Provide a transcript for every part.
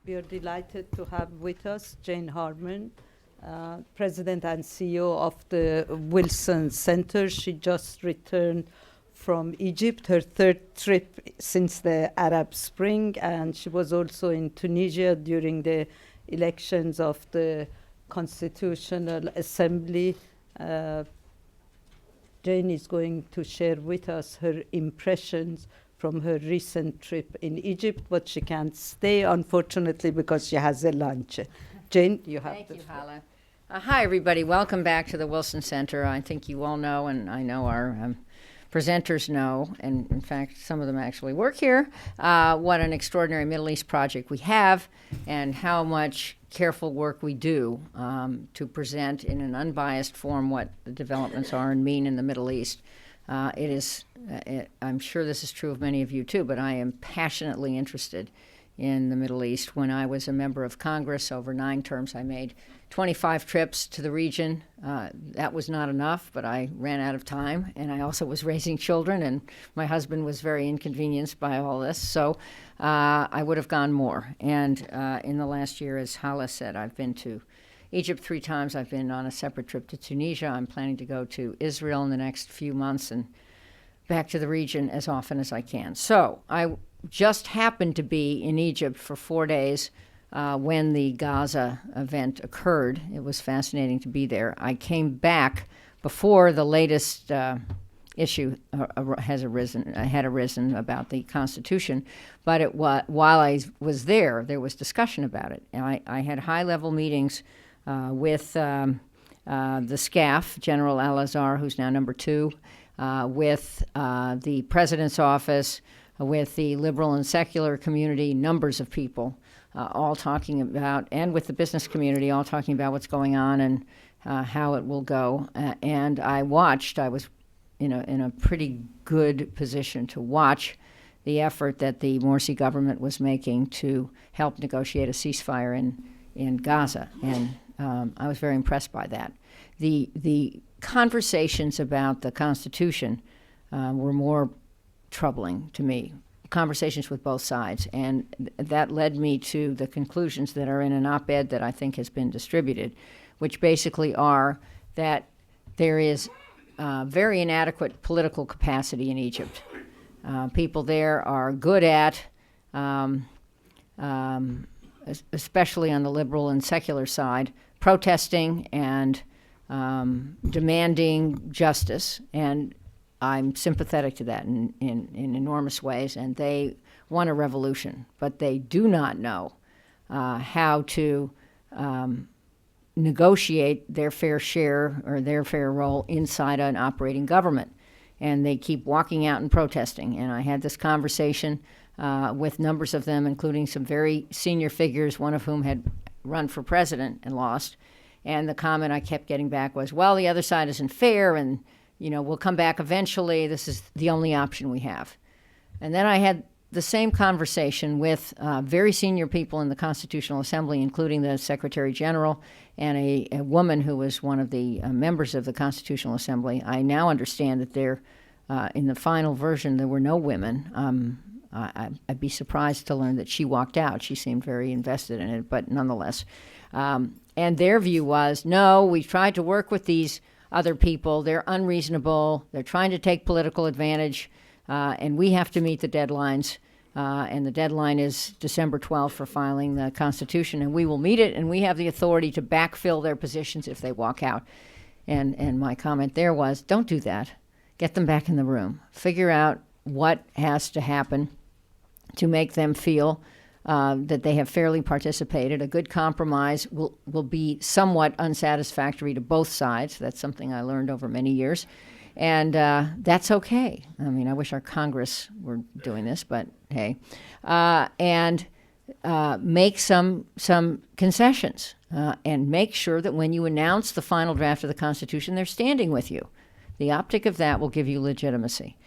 We are delighted to have with us Jane Harman, President and CEO of the Wilson Center. She just returned from Egypt, her third trip since the Arab Spring, and she was also in Tunisia during the elections of the Constitutional Assembly. Jane is going to share with us her impressions from her recent trip in Egypt, but she can't stay, unfortunately, because she has a lunch. Jane, you have Thank the you, floor. Hala. Hi, everybody. Welcome back to the Wilson Center. I think you all know, and I know our presenters know, and in fact, some of them actually work here, what an extraordinary Middle East project we have and how much careful work we do to present in an unbiased form what the developments are and mean in the Middle East. I'm sure this is true of many of you too, but I am passionately interested in the Middle East. When I was a member of Congress over 9 terms, I made 25 trips to the region. That was not enough, but I ran out of time, and I also was raising children, and my husband was very inconvenienced by all this, so I would have gone more. And in the last year, as Hala said, I've been to Egypt 3 times. I've been on a separate trip to Tunisia. I'm planning to go to Israel in the next few months and back to the region as often as I can. So I just happened to be in Egypt for 4 days when the Gaza event occurred. It was fascinating to be there. I came back before the latest issue had arisen about the Constitution, but while I was there was discussion about it. And I had high-level meetings with the SCAF, General Al-Azhar, who's now number 2, with the President's office, with the liberal and secular community, numbers of people, all talking about, and with the business community, all talking about what's going on and how it will go. And I was in a pretty good position to watch the effort that the Morsi government was making to help negotiate a ceasefire in Gaza. And I was very impressed by that. The conversations about the Constitution were more troubling to me, conversations with both sides, and that led me to the conclusions that are in an op-ed that I think has been distributed, which basically are that there is very inadequate political capacity in Egypt. People there are good at, especially on the liberal and secular side, protesting and demanding justice, and I'm sympathetic to that in enormous ways, and they want a revolution, but they do not know how to negotiate their fair share or their fair role inside an operating government, and they keep walking out and protesting. And I had this conversation with numbers of them, including some very senior figures, one of whom had run for president and lost, and the comment I kept getting back was, well, the other side isn't fair, and we'll come back eventually. This is the only option we have. And then I had the same conversation with very senior people in the Constitutional Assembly, including the Secretary General and a woman who was one of the members of the Constitutional Assembly. I now understand that there, in the final version, there were no women. I'd be surprised to learn that she walked out. She seemed very invested in it, but nonetheless. And their view was, no, we've tried to work with these other people. They're unreasonable. They're trying to take political advantage, and we have to meet the deadlines. And the deadline is December 12th for filing the Constitution, and we will meet it, and we have the authority to backfill their positions if they walk out. And my comment there was, don't do that. Get them back in the room. Figure out what has to happen to make them feel that they have fairly participated. A good compromise will be somewhat unsatisfactory to both sides. That's something I learned over many years. And that's okay. I mean, I wish our Congress were doing this, but hey. And make some concessions and make sure that when you announce the final draft of the Constitution, they're standing with you. The optic of that will give you legitimacy.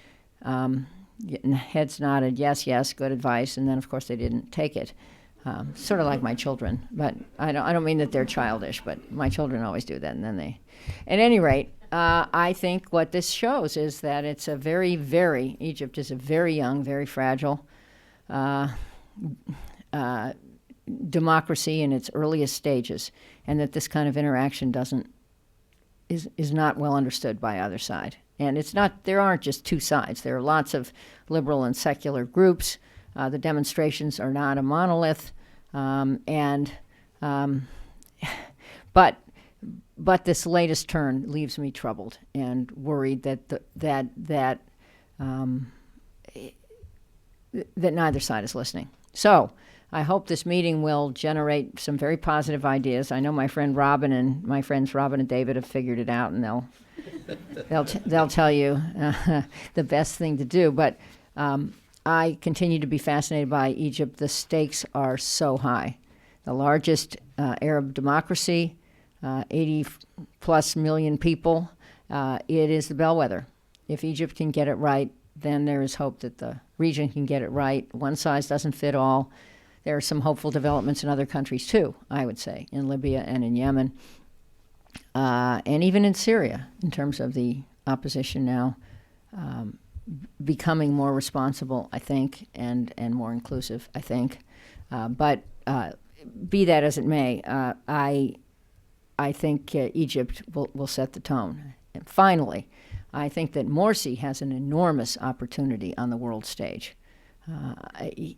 Heads nodded, yes, good advice, and then, of course, they didn't take it. Sort of like my children, but I don't mean that they're childish, but my children always do that, and then they... At any rate, I think what this shows is that it's a Egypt is a very young, very fragile, democracy in its earliest stages, and that this kind of interaction is not well understood by either side. And there aren't just two sides. There are lots of liberal and secular groups. The demonstrations are not a monolith, but this latest turn leaves me troubled and worried that neither side is listening. So I hope this meeting will generate some very positive ideas. I know my friends Robin and David have figured it out, and they'll tell you the best thing to do. But I continue to be fascinated by Egypt. The stakes are so high. The largest Arab democracy, 80+ million people. It is the bellwether. If Egypt can get it right, then there is hope that the region can get it right. One size doesn't fit all. There are some hopeful developments in other countries too, I would say, in Libya and in Yemen, and even in Syria, in terms of the opposition now becoming more responsible, I think, and more inclusive, I think. But be that as it may, I think Egypt will set the tone. And finally, I think that Morsi has an enormous opportunity on the world stage. I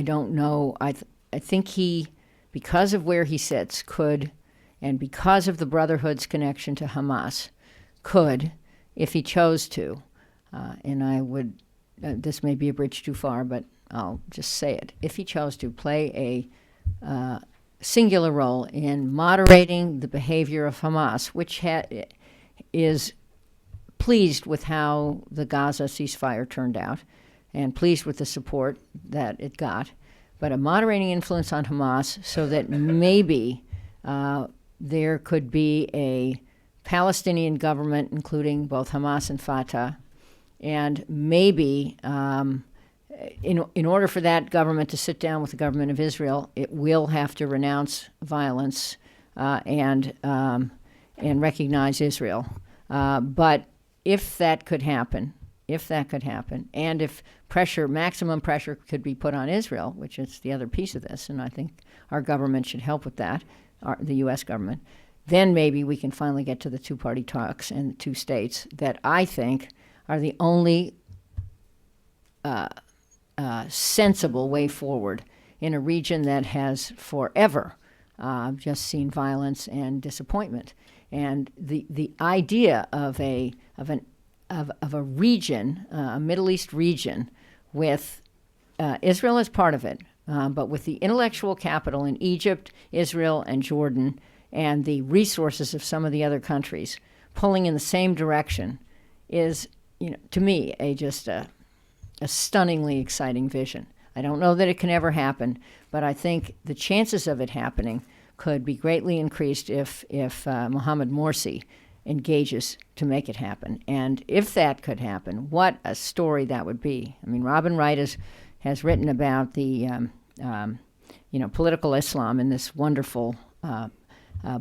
don't know. I think he, because of where he sits, could, and because of the Brotherhood's connection to Hamas, could, if he chose to, and I would, this may be a bridge too far, but I'll just say it, if he chose to play a singular role in moderating the behavior of Hamas, which is pleased with how the Gaza ceasefire turned out and pleased with the support that it got, but a moderating influence on Hamas so that maybe there could be a Palestinian government, including both Hamas and Fatah, and maybe in order for that government to sit down with the government of Israel, it will have to renounce violence and recognize Israel. But if that could happen, and if maximum pressure could be put on Israel, which is the other piece of this, and I think our government should help with that, the U.S. government, then maybe we can finally get to the two-party talks and the two states that I think are the only sensible way forward in a region that has forever just seen violence and disappointment. And the idea of a region, a Middle East region, with Israel as part of it, but with the intellectual capital in Egypt, Israel, and Jordan, and the resources of some of the other countries pulling in the same direction, is, to me, just a stunningly exciting vision. I don't know that it can ever happen, but I think the chances of it happening could be greatly increased if Mohammed Morsi engages to make it happen. And if that could happen, what a story that would be. I mean, Robin Wright has written about the political Islam in this wonderful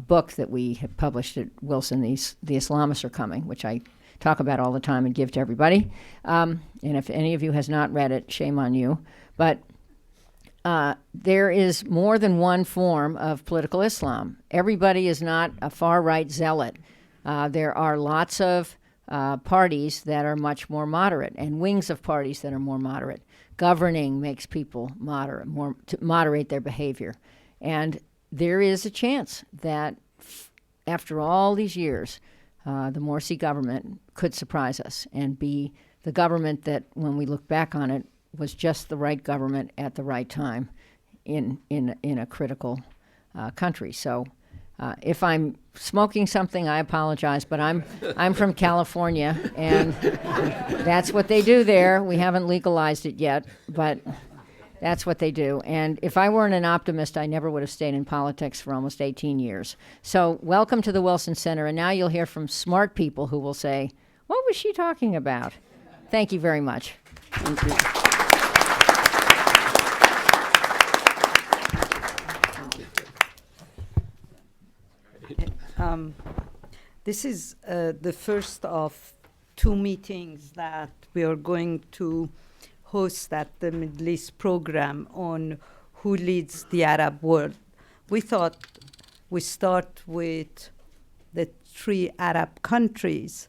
book that we have published at Wilson, The Islamists Are Coming, which I talk about all the time and give to everybody. And if any of you has not read it, shame on you. But there is more than one form of political Islam. Everybody is not a far-right zealot. There are lots of parties that are much more moderate, and wings of parties that are more moderate. Governing makes people moderate their behavior. And there is a chance that after all these years, the Morsi government could surprise us and be the government that, when we look back on it, was just the right government at the right time in a critical country. So if I'm smoking something, I apologize, but I'm from California, and that's what they do there. We haven't legalized it yet, but that's what they do. And if I weren't an optimist, I never would have stayed in politics for almost 18 years. So welcome to the Wilson Center, and now you'll hear from smart people who will say, what was she talking about? Thank you very much. Thank you. This is the first of two meetings that we are going to host at the Middle East program on who leads the Arab world. We thought we start with the three Arab countries,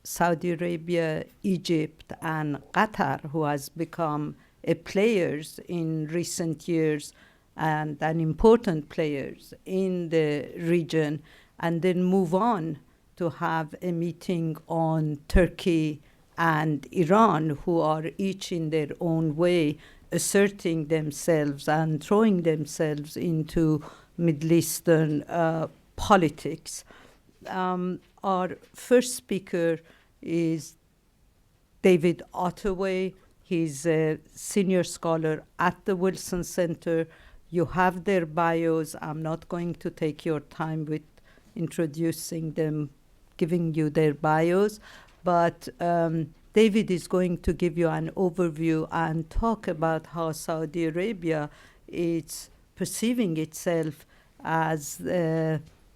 Saudi Arabia, Egypt, and Qatar, who has become players in recent years and an important players in the region, and then move on to have a meeting on Turkey and Iran, who are each in their own way asserting themselves and throwing themselves into Middle Eastern politics. Our first speaker is David Ottaway. He's a senior scholar at the Wilson Center. You have their bios. I'm not going to take your time with introducing them, giving you their bios, but David is going to give you an overview and talk about how Saudi Arabia is perceiving itself as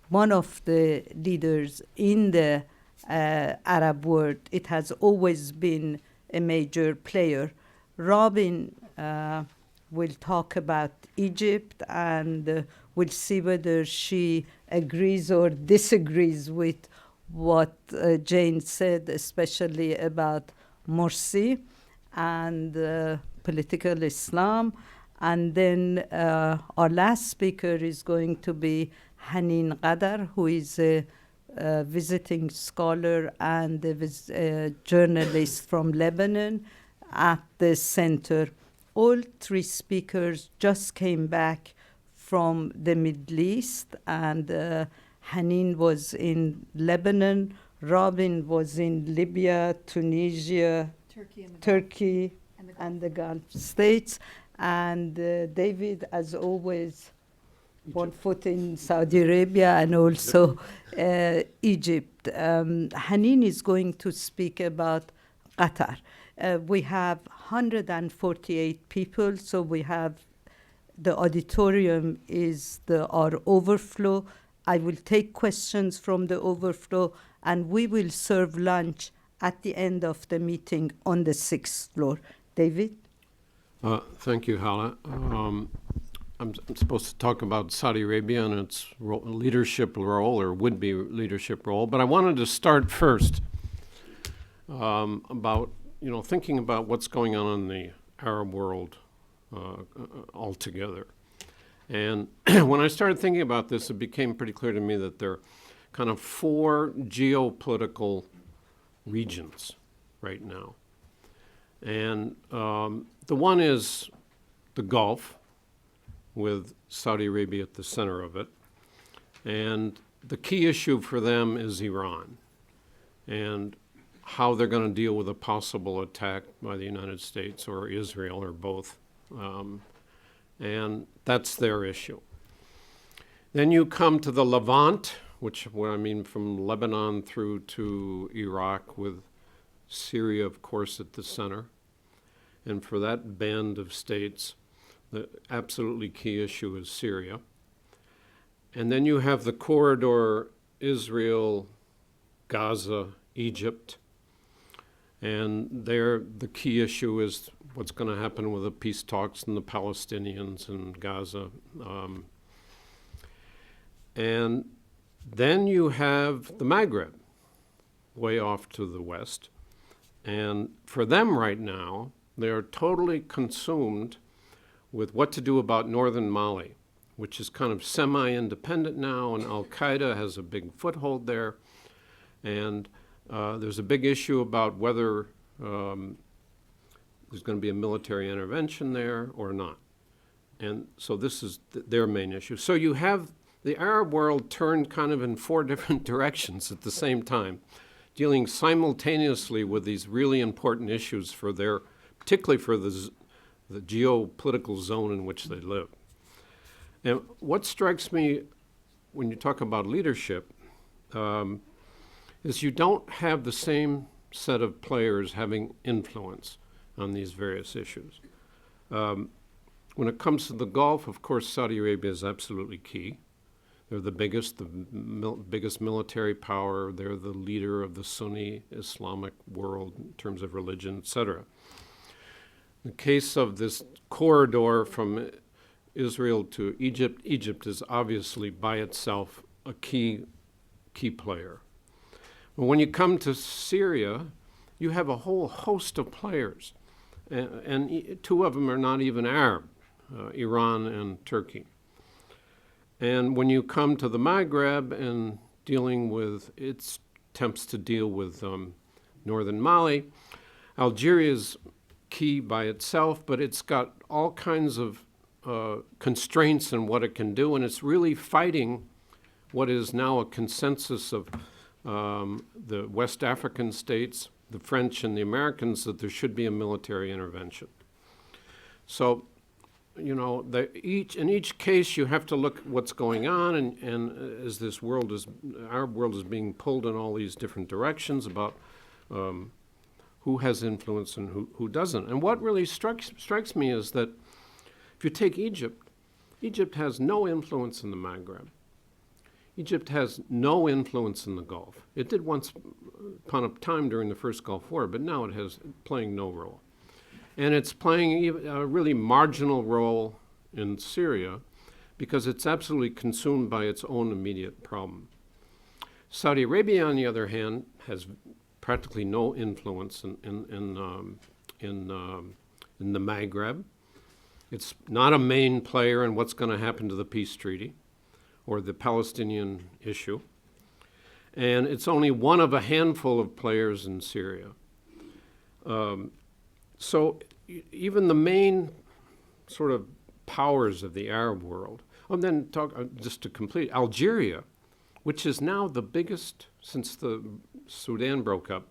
one of the leaders in the Arab world. It has always been a major player. Robin will talk about Egypt, and we'll see whether she agrees or disagrees with what Jane said, especially about Morsi and political Islam. And then our last speaker is going to be Hanin Qadar, who is a visiting scholar and a journalist from Lebanon at the center. All three speakers just came back from the Middle East, and Hanin was in Lebanon, Robin was in Libya, Tunisia, Turkey and the Gulf States, and David, as always, one foot in Saudi Arabia and also Egypt. Hanin is going to speak about Qatar. We have 148 people, so we have the auditorium is our overflow. I will take questions from the overflow, and we will serve lunch at the end of the meeting on the 6th floor. David? Thank you, Hala. I'm supposed to talk about Saudi Arabia and its leadership role, or would-be leadership role, but I wanted to start first about, thinking about what's going on in the Arab world altogether. And when I started thinking about this, it became pretty clear to me that there are kind of four geopolitical regions right now. And the one is the Gulf, with Saudi Arabia at the center of it. And the key issue for them is Iran and how they're going to deal with a possible attack by the United States or Israel or both. And that's their issue. Then you come to the Levant, which what I mean from Lebanon through to Iraq, with Syria, of course, at the center. And for that band of states, the absolutely key issue is Syria. And then you have the corridor Israel, Gaza, Egypt. And there the key issue is what's going to happen with the peace talks and the Palestinians in Gaza. And then you have the Maghreb, way off to the west. And for them right now, they are totally consumed with what to do about northern Mali, which is kind of semi-independent now, and Al-Qaeda has a big foothold there. And there's a big issue about whether there's going to be a military intervention there or not. And so this is their main issue. So you have the Arab world turned kind of in four different directions at the same time, dealing simultaneously with these really important issues for their, particularly for the geopolitical zone in which they live. And what strikes me when you talk about leadership is you don't have the same set of players having influence on these various issues. When it comes to the Gulf, of course, Saudi Arabia is absolutely key. They're the biggest military power. They're the leader of the Sunni Islamic world in terms of religion, etc. the case of this corridor from Israel to Egypt, Egypt is obviously by itself a key player. But when you come to Syria, you have a whole host of players, and two of them are not even Arab, Iran and Turkey. And when you come to the Maghreb and dealing with its attempts to deal with northern Mali, Algeria's key by itself, but it's got all kinds of constraints in what it can do, and it's really fighting what is now a consensus of the West African states, the French and the Americans, that there should be a military intervention. So, you know, in each case you have to look at what's going on, and as this world is, Arab world is being pulled in all these different directions about who has influence and who doesn't. And what really strikes me is that if you take Egypt, Egypt has no influence in the Maghreb. Egypt has no influence in the Gulf. It did once upon a time during the first Gulf War, but now it has playing no role. And it's playing a really marginal role in Syria because it's absolutely consumed by its own immediate problem. Saudi Arabia, on the other hand, has practically no influence in the Maghreb. It's not a main player in what's going to happen to the peace treaty or the Palestinian issue. And it's only one of a handful of players in Syria. So even the main sort of powers of the Arab world, and then just to complete, Algeria, which is now the biggest, since the Sudan broke up,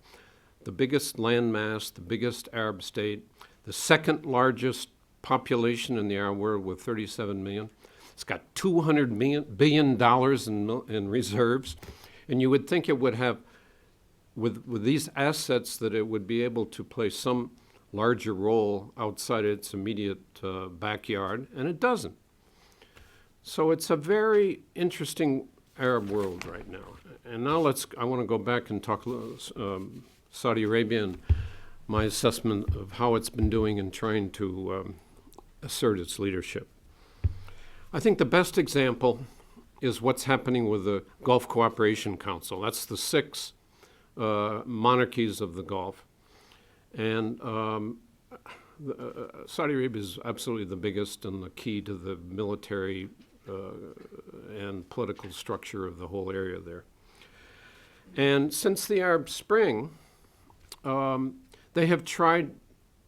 the biggest landmass, the biggest Arab state, the second largest population in the Arab world with 37 million. It's got $200 billion in reserves. And you would think it would have, with these assets, that it would be able to play some larger role outside its immediate backyard, and it doesn't. So it's a very interesting Arab world right now. And now I want to go back and talk Saudi Arabia and my assessment of how it's been doing in trying to assert its leadership. I think the best example is what's happening with the Gulf Cooperation Council. That's the 6 monarchies of the Gulf. And Saudi Arabia is absolutely the biggest and the key to the military and political structure of the whole area there. And since the Arab Spring, they have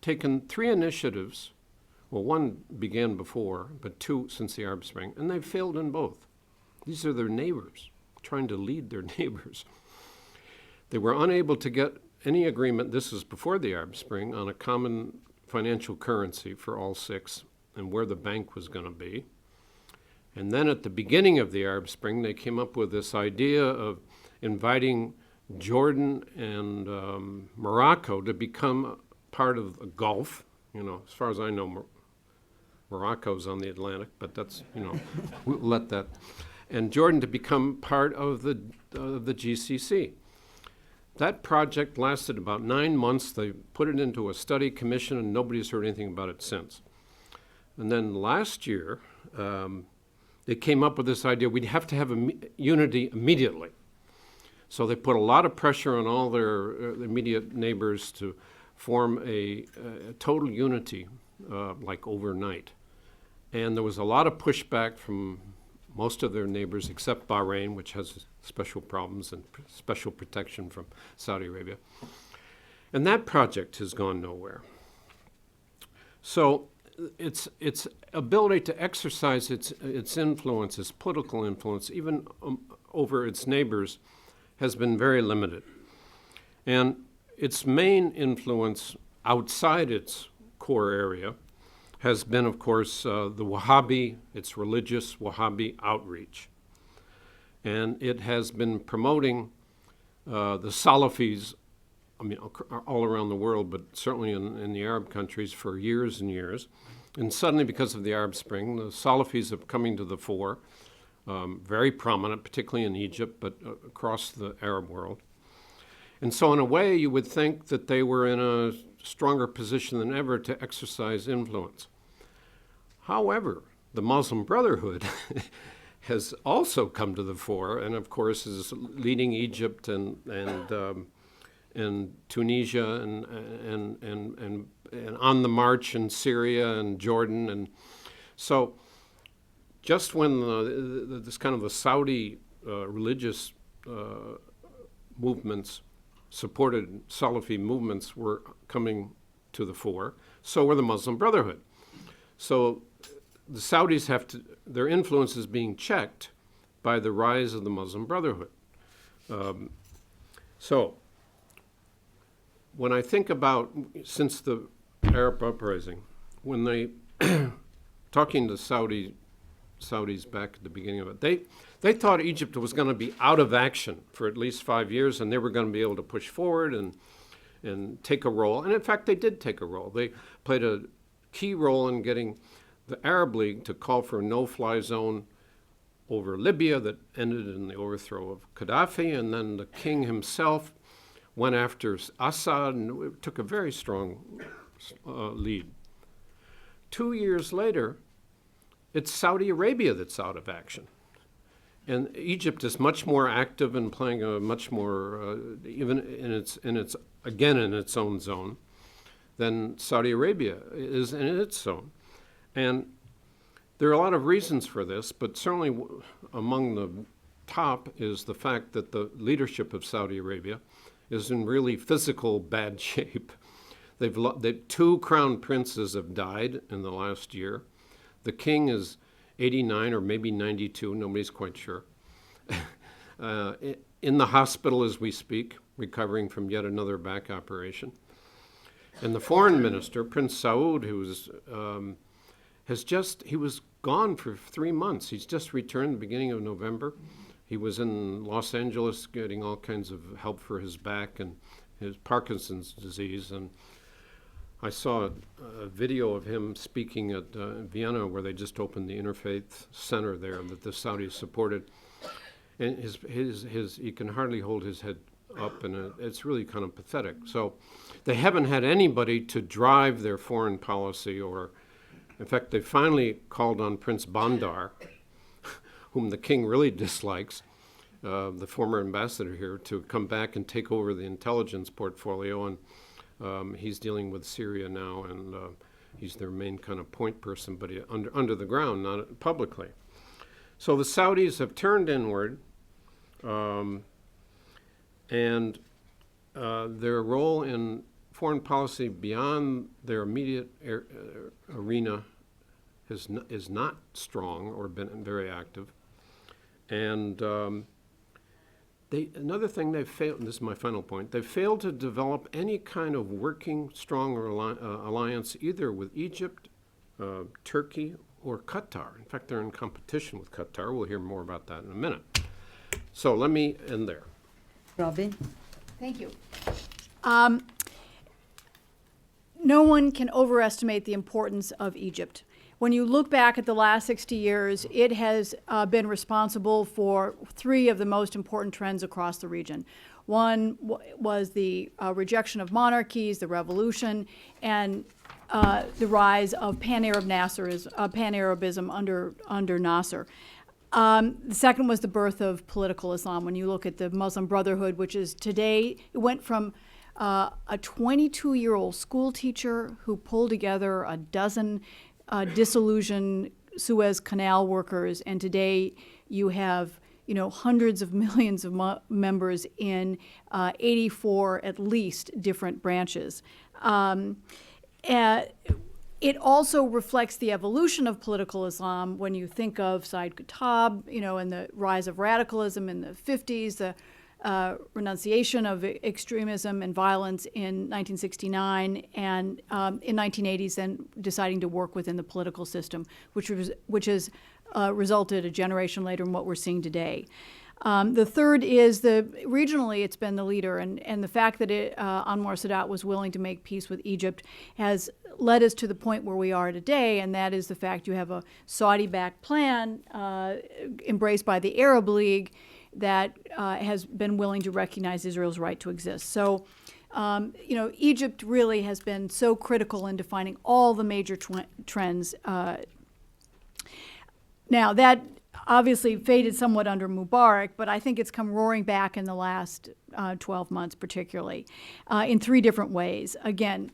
taken 3 initiatives. Well, one began before, but 2 since the Arab Spring, and they've failed in both. These are their neighbors, trying to lead their neighbors. They were unable to get any agreement, this is before the Arab Spring, on a common financial currency for all 6 and where the bank was going to be. And then at the beginning of the Arab Spring, they came up with this idea of inviting Jordan and Morocco to become part of the Gulf. You know, as far as I know, Morocco's on the Atlantic, but that's, you know, we'll let that. And Jordan to become part of the GCC. That project lasted about 9 months. They put it into a study commission, and nobody's heard anything about it since. And then last year, they came up with this idea we'd have to have unity immediately. So they put a lot of pressure on all their immediate neighbors to form a total unity, like overnight. And there was a lot of pushback from most of their neighbors, except Bahrain, which has special problems and special protection from Saudi Arabia. And that project has gone nowhere. So its ability to exercise its influence, its political influence, even over its neighbors, has been very limited. And its main influence outside its core area has been, of course, its religious Wahhabi outreach. And it has been promoting the Salafis, I mean, all around the world, but certainly in the Arab countries for years and years. And suddenly, because of the Arab Spring, the Salafis are coming to the fore, very prominent, particularly in Egypt, but across the Arab world. And so in a way, you would think that they were in a stronger position than ever to exercise influence. However, the Muslim Brotherhood has also come to the fore, and of course is leading Egypt and Tunisia and on the march in Syria and Jordan, and so just when this kind of the Saudi religious movements, supported Salafi movements, were coming to the fore, so were the Muslim Brotherhood. So the Saudis their influence is being checked by the rise of the Muslim Brotherhood. So when I think about, since the Arab uprising, when they, talking to Saudis back at the beginning of it, they thought Egypt was going to be out of action for at least 5 years, and they were going to be able to push forward and take a role. And in fact, they did take a role. They played a key role in getting the Arab League to call for a no-fly zone over Libya that ended in the overthrow of Gaddafi, and then the king himself went after Assad and took a very strong lead. 2 years later, it's Saudi Arabia that's out of action. And Egypt is much more active and playing a much more, even in its own zone, than Saudi Arabia is in its zone. And there are a lot of reasons for this, but certainly among the top is the fact that the leadership of Saudi Arabia is in really physical bad shape. Two crown princes have died in the last year. The king is 89 or maybe 92, nobody's quite sure. In the hospital as we speak, recovering from yet another back operation. And the foreign minister, Prince Saud, he was gone for 3 months. He's just returned the beginning of November. He was in Los Angeles getting all kinds of help for his back and his Parkinson's disease. And I saw a video of him speaking at Vienna, where they just opened the Interfaith Center there that the Saudis supported. And he can hardly hold his head up, and it's really kind of pathetic. So they haven't had anybody to drive their foreign policy, or in fact, they finally called on Prince Bandar, whom the king really dislikes, the former ambassador here, to come back and take over the intelligence portfolio. And he's dealing with Syria now, and he's their main kind of point person, but under the ground, not publicly. So the Saudis have turned inward, and their role in foreign policy beyond their immediate arena is not strong or been very active. And another thing they've failed, and this is my final point, they've failed to develop any kind of working, strong alliance either with Egypt, Turkey, or Qatar. In fact, they're in competition with Qatar. We'll hear more about that in a minute. So let me end there. Robin? Thank you. No one can overestimate the importance of Egypt. When you look back at the last 60 years, it has been responsible for 3 of the most important trends across the region. One was the rejection of monarchies, the revolution, and the rise of pan-Arabism under Nasser. The second was the birth of political Islam. When you look at the Muslim Brotherhood, which is today, it went from a 22-year-old school teacher who pulled together a dozen disillusioned Suez Canal workers, and today you have hundreds of millions of members in 84 at least different branches. It also reflects the evolution of political Islam when you think of Said Qutb, and the rise of radicalism in the 50s, the renunciation of extremism and violence in 1969, and in 1980s then deciding to work within the political system, which has resulted a generation later in what we're seeing today. The third is regionally it's been the leader, and the fact that Anwar Sadat was willing to make peace with Egypt has led us to the point where we are today, and that is the fact you have a Saudi-backed plan embraced by the Arab League that has been willing to recognize Israel's right to exist. So Egypt really has been so critical in defining all the major trends. Now, that obviously faded somewhat under Mubarak, but I think it's come roaring back in the last 12 months particularly in three different ways. Again,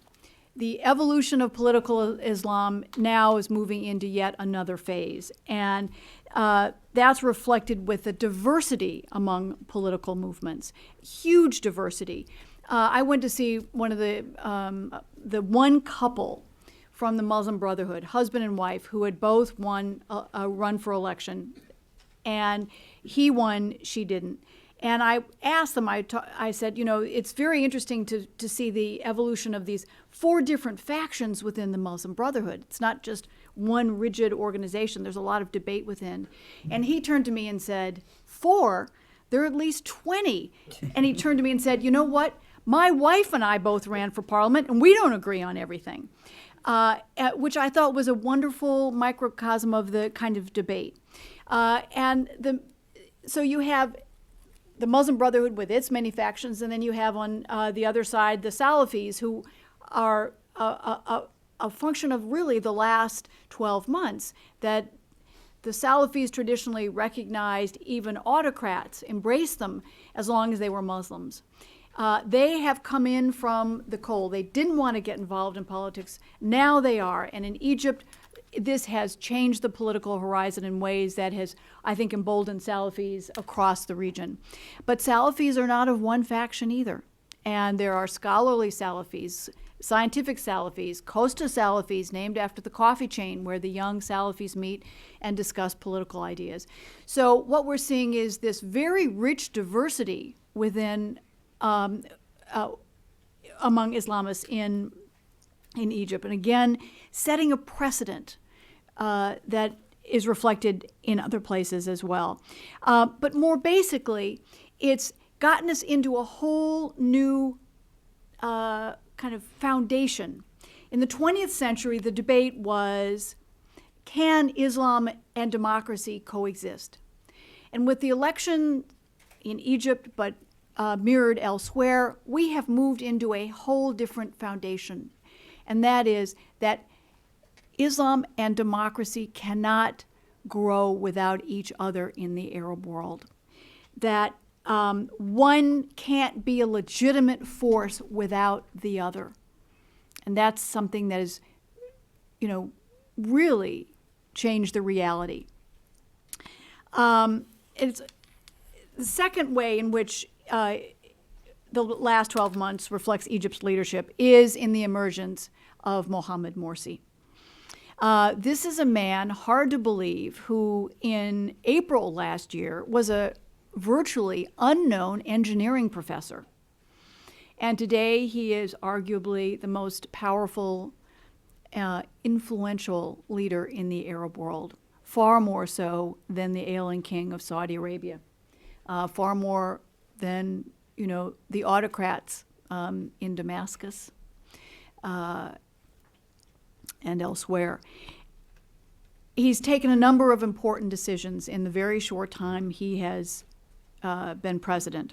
the evolution of political Islam now is moving into yet another phase, and that's reflected with the diversity among political movements, huge diversity. I went to see one of the one couple from the Muslim Brotherhood, husband and wife, who had both won a run for election, and he won, she didn't. And I asked them, I said, it's very interesting to see the evolution of these four different factions within the Muslim Brotherhood. It's not just one rigid organization. There's a lot of debate within. And he turned to me and said, 4? There are at least 20. And he turned to me and said, you know what? My wife and I both ran for parliament, and we don't agree on everything, which I thought was a wonderful microcosm of the kind of debate. So you have the Muslim Brotherhood with its many factions, and then you have on the other side the Salafis, who are a function of really the last 12 months, that the Salafis traditionally recognized even autocrats, embraced them as long as they were Muslims. They have come in from the cold. They didn't want to get involved in politics. Now they are. And in Egypt, this has changed the political horizon in ways that has, I think, emboldened Salafis across the region. But Salafis are not of one faction either. And there are scholarly Salafis, scientific Salafis, Costa Salafis, named after the coffee chain where the young Salafis meet and discuss political ideas. So what we're seeing is this very rich diversity within among Islamists in Egypt. And again, setting a precedent that is reflected in other places as well. But more basically, it's gotten us into a whole new kind of foundation. In the 20th century, the debate was, can Islam and democracy coexist? And with the election in Egypt, but mirrored elsewhere, we have moved into a whole different foundation. And that is that Islam and democracy cannot grow without each other in the Arab world. That one can't be a legitimate force without the other. And that's something that has, really changed the reality. It's the second way in which the last 12 months reflects Egypt's leadership is in the emergence of Mohamed Morsi. This is a man, hard to believe, who in April last year was a virtually unknown engineering professor. And today he is arguably the most powerful, influential leader in the Arab world, far more so than the ailing king of Saudi Arabia, far more than, the autocrats in Damascus and elsewhere. He's taken a number of important decisions in the very short time he has been president.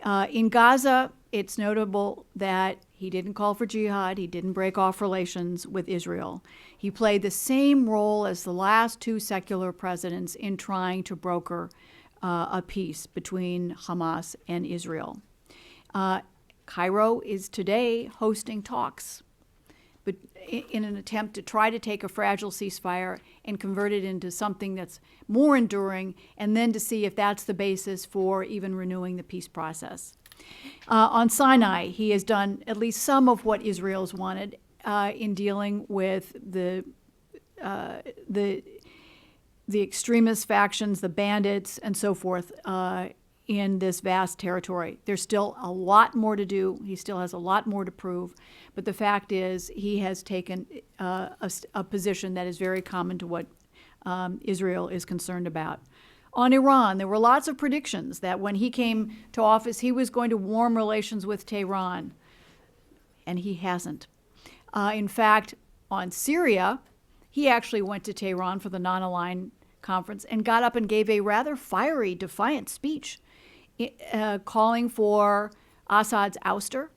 In Gaza, it's notable that he didn't call for jihad. He didn't break off relations with Israel. He played the same role as the last two secular presidents in trying to broker a peace between Hamas and Israel. Cairo is today hosting talks but in an attempt to try to take a fragile ceasefire and convert it into something that's more enduring, and then to see if that's the basis for even renewing the peace process. On Sinai, he has done at least some of what Israel's wanted in dealing with the extremist factions, the bandits, and so forth in this vast territory. There's still a lot more to do. He still has a lot more to prove. But the fact is, he has taken a position that is very common to what Israel is concerned about. On Iran, there were lots of predictions that when he came to office, he was going to warm relations with Tehran, and he hasn't. In fact, on Syria, he actually went to Tehran for the non-aligned conference and got up and gave a rather fiery, defiant speech, calling for Assad's ouster,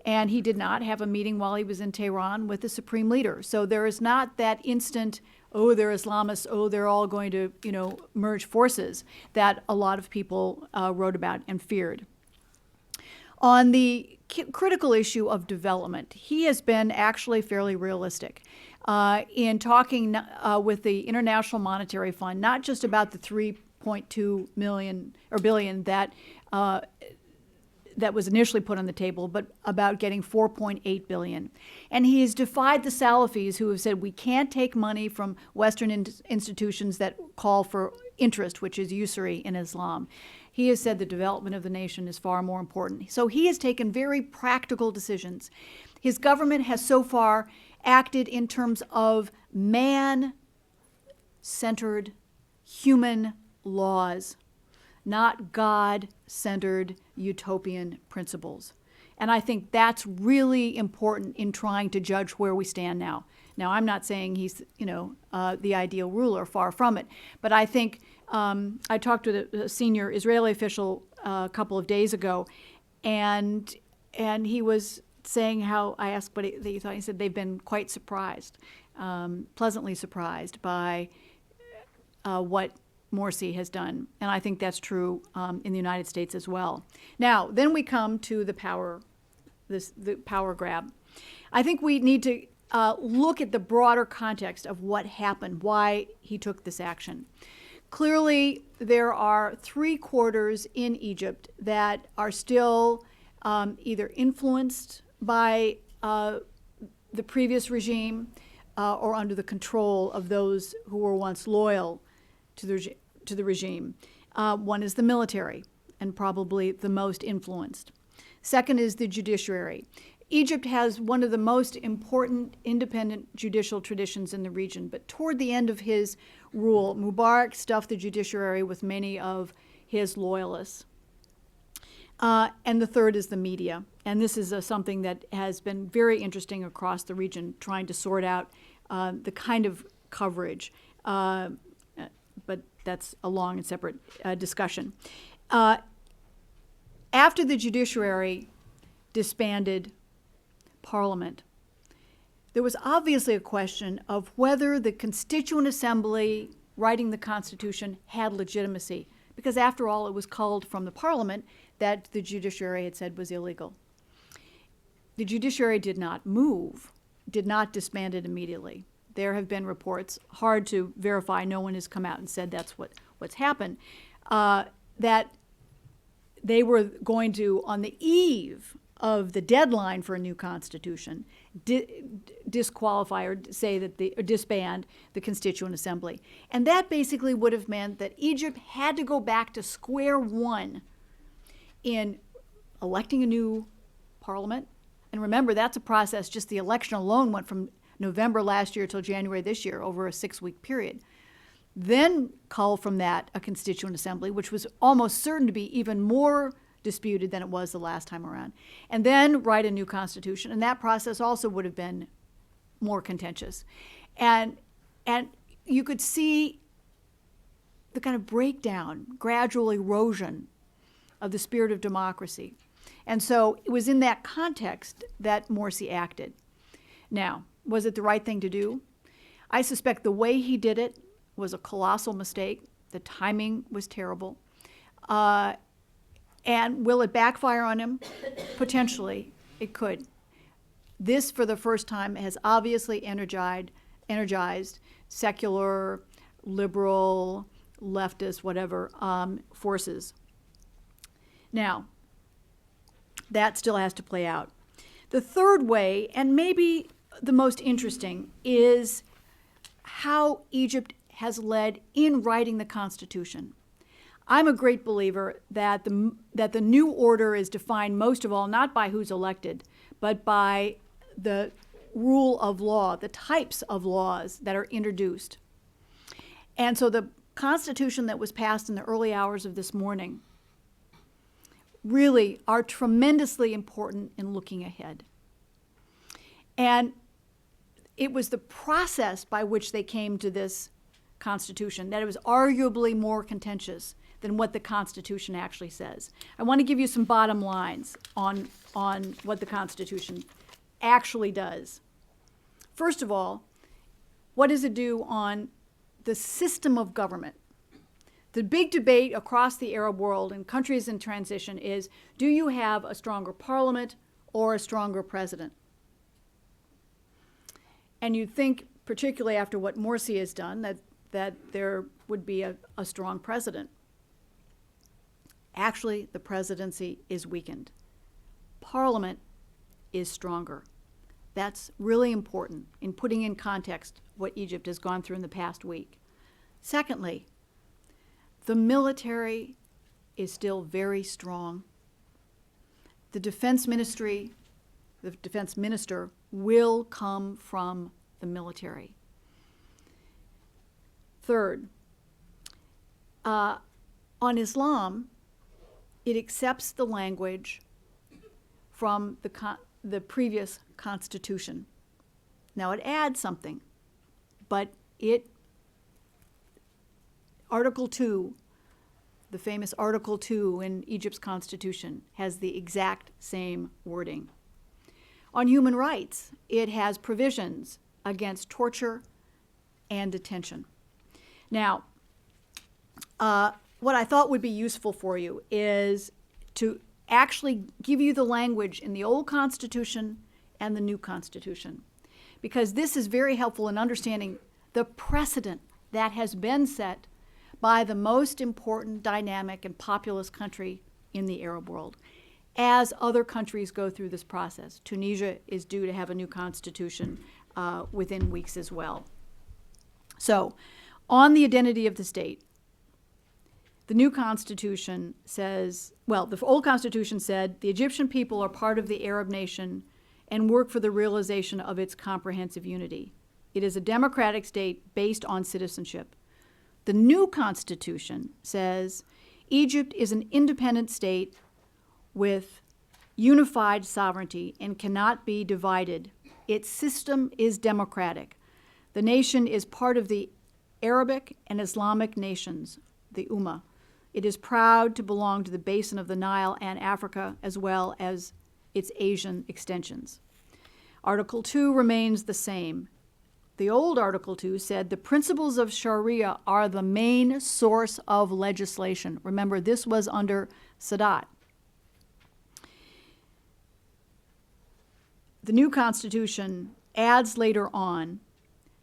and he did not have a meeting while he was in Tehran with the supreme leader. So there is not that instant, oh, they're Islamists, oh, they're all going to, merge forces that a lot of people wrote about and feared. On the critical issue of development, he has been actually fairly realistic in talking with the International Monetary Fund, not just about the 3.2 billion that was initially put on the table, but about getting 4.8 billion. And he has defied the Salafis who have said we can't take money from Western institutions that call for interest, which is usury in Islam. He has said the development of the nation is far more important. So he has taken very practical decisions. His government has so far acted in terms of man-centered human laws, not God-centered utopian principles. And I think that's really important in trying to judge where we stand now. Now, I'm not saying he's, the ideal ruler, far from it. But I think I talked to a senior Israeli official a couple of days ago, and he was saying how, I asked what he thought. He said they've been quite surprised, pleasantly surprised by what Morsi has done. And I think that's true in the United States as well. Now, then we come to the power grab. I think we need to look at the broader context of what happened, why he took this action. Clearly, there are 3 quarters in Egypt that are still either influenced by the previous regime or under the control of those who were once loyal to the regime. One is the military, and probably the most influenced. Second is the judiciary. Egypt has one of the most important independent judicial traditions in the region, but toward the end of his rule, Mubarak stuffed the judiciary with many of his loyalists. And the third is the media. And this is something that has been very interesting across the region, trying to sort out the kind of coverage. But that's a long and separate discussion. After the judiciary disbanded Parliament, there was obviously a question of whether the Constituent Assembly writing the Constitution had legitimacy, because after all, it was culled from the Parliament that the judiciary had said was illegal. The judiciary did not move, did not disband it immediately. There have been reports, hard to verify, no one has come out and said that's what's happened, that they were going to, on the eve of the deadline for a new constitution, disqualify or say that or disband the Constituent Assembly. And that basically would have meant that Egypt had to go back to square one in electing a new parliament. And remember, that's a process, just the election alone went from November last year till January this year, over a 6-week period. Then cull from that a Constituent Assembly, which was almost certain to be even more disputed than it was the last time around, and then write a new constitution. And that process also would have been more contentious. And you could see the kind of breakdown, gradual erosion of the spirit of democracy. And so it was in that context that Morsi acted. Now, was it the right thing to do? I suspect the way he did it was a colossal mistake. The timing was terrible. And will it backfire on him? Potentially, it could. This, for the first time, has obviously energized secular, liberal, leftist, whatever, forces. Now, that still has to play out. The third way, and maybe the most interesting, is how Egypt has led in writing the Constitution. I'm a great believer that the new order is defined most of all not by who's elected, but by the rule of law, the types of laws that are introduced. And so the Constitution that was passed in the early hours of this morning really are tremendously important in looking ahead. And it was the process by which they came to this constitution, that it was arguably more contentious than what the Constitution actually says. I want to give you some bottom lines on what the Constitution actually does. First of all, what does it do on the system of government? The big debate across the Arab world and countries in transition is, do you have a stronger parliament or a stronger president? And you'd think, particularly after what Morsi has done, that there would be a strong president. Actually, the presidency is weakened. Parliament is stronger. That's really important in putting in context what Egypt has gone through in the past week. Secondly, the military is still very strong. The defense ministry, the defense minister will come from the military. Third, on Islam, it accepts the language from the previous constitution. Now it adds something, but Article 2, the famous Article 2 in Egypt's constitution, has the exact same wording. On human rights, it has provisions against torture and detention. Now, what I thought would be useful for you is to actually give you the language in the old Constitution and the new Constitution, because this is very helpful in understanding the precedent that has been set by the most important, dynamic, and populous country in the Arab world as other countries go through this process. Tunisia is due to have a new constitution within weeks as well. So, on the identity of the state, the new constitution says, well, the old constitution said, the Egyptian people are part of the Arab nation and work for the realization of its comprehensive unity. It is a democratic state based on citizenship. The new constitution says, Egypt is an independent state with unified sovereignty and cannot be divided. Its system is democratic. The nation is part of the Arabic and Islamic nations, the Ummah. It is proud to belong to the basin of the Nile and Africa, as well as its Asian extensions. Article 2 remains the same. The old Article 2 said the principles of Sharia are the main source of legislation. Remember, this was under Sadat. The new constitution adds later on,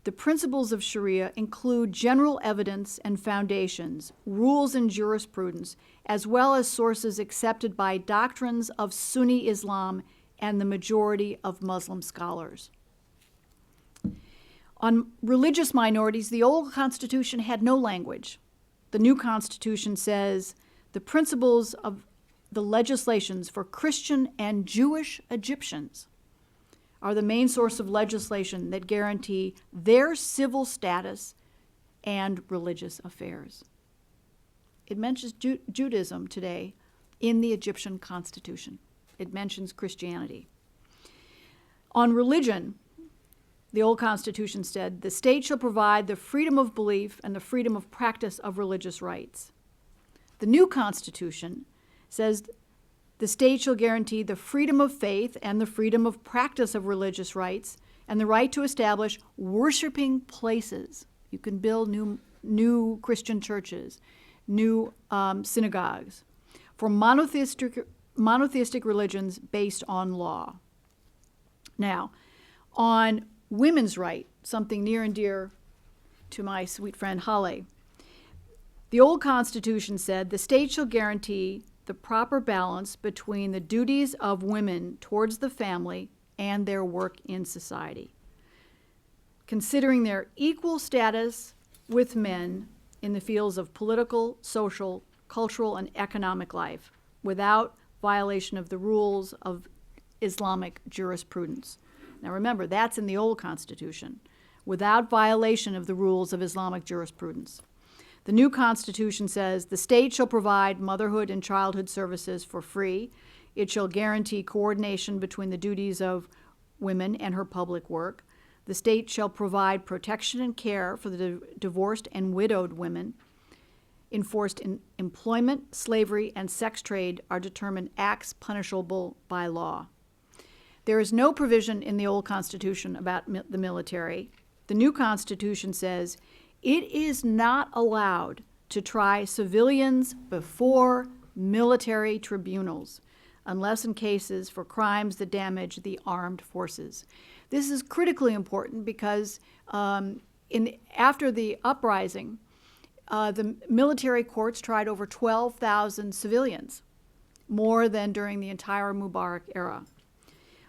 the principles of Sharia include general evidence and foundations, rules and jurisprudence, as well as sources accepted by doctrines of Sunni Islam and the majority of Muslim scholars. On religious minorities, the old constitution had no language. The new constitution says the principles of the legislations for Christian and Jewish Egyptians are the main source of legislation that guarantee their civil status and religious affairs. It mentions Judaism today in the Egyptian constitution. It mentions Christianity. On religion, the old constitution said, the state shall provide the freedom of belief and the freedom of practice of religious rights. The new constitution says the state shall guarantee the freedom of faith and the freedom of practice of religious rights and the right to establish worshiping places. You can build new Christian churches, new synagogues for monotheistic religions based on law. Now, on women's right, something near and dear to my sweet friend Hale, the old constitution said the state shall guarantee the proper balance between the duties of women towards the family and their work in society, considering their equal status with men in the fields of political, social, cultural, and economic life without violation of the rules of Islamic jurisprudence. Now remember, that's in the old constitution, without violation of the rules of Islamic jurisprudence. The new constitution says the state shall provide motherhood and childhood services for free. It shall guarantee coordination between the duties of women and her public work. The state shall provide protection and care for the divorced and widowed women. Enforced in employment, slavery, and sex trade are determined acts punishable by law. There is no provision in the old Constitution about the military. The new Constitution says it is not allowed to try civilians before military tribunals unless in cases for crimes that damage the armed forces. This is critically important because after the uprising, the military courts tried over 12,000 civilians, more than during the entire Mubarak era.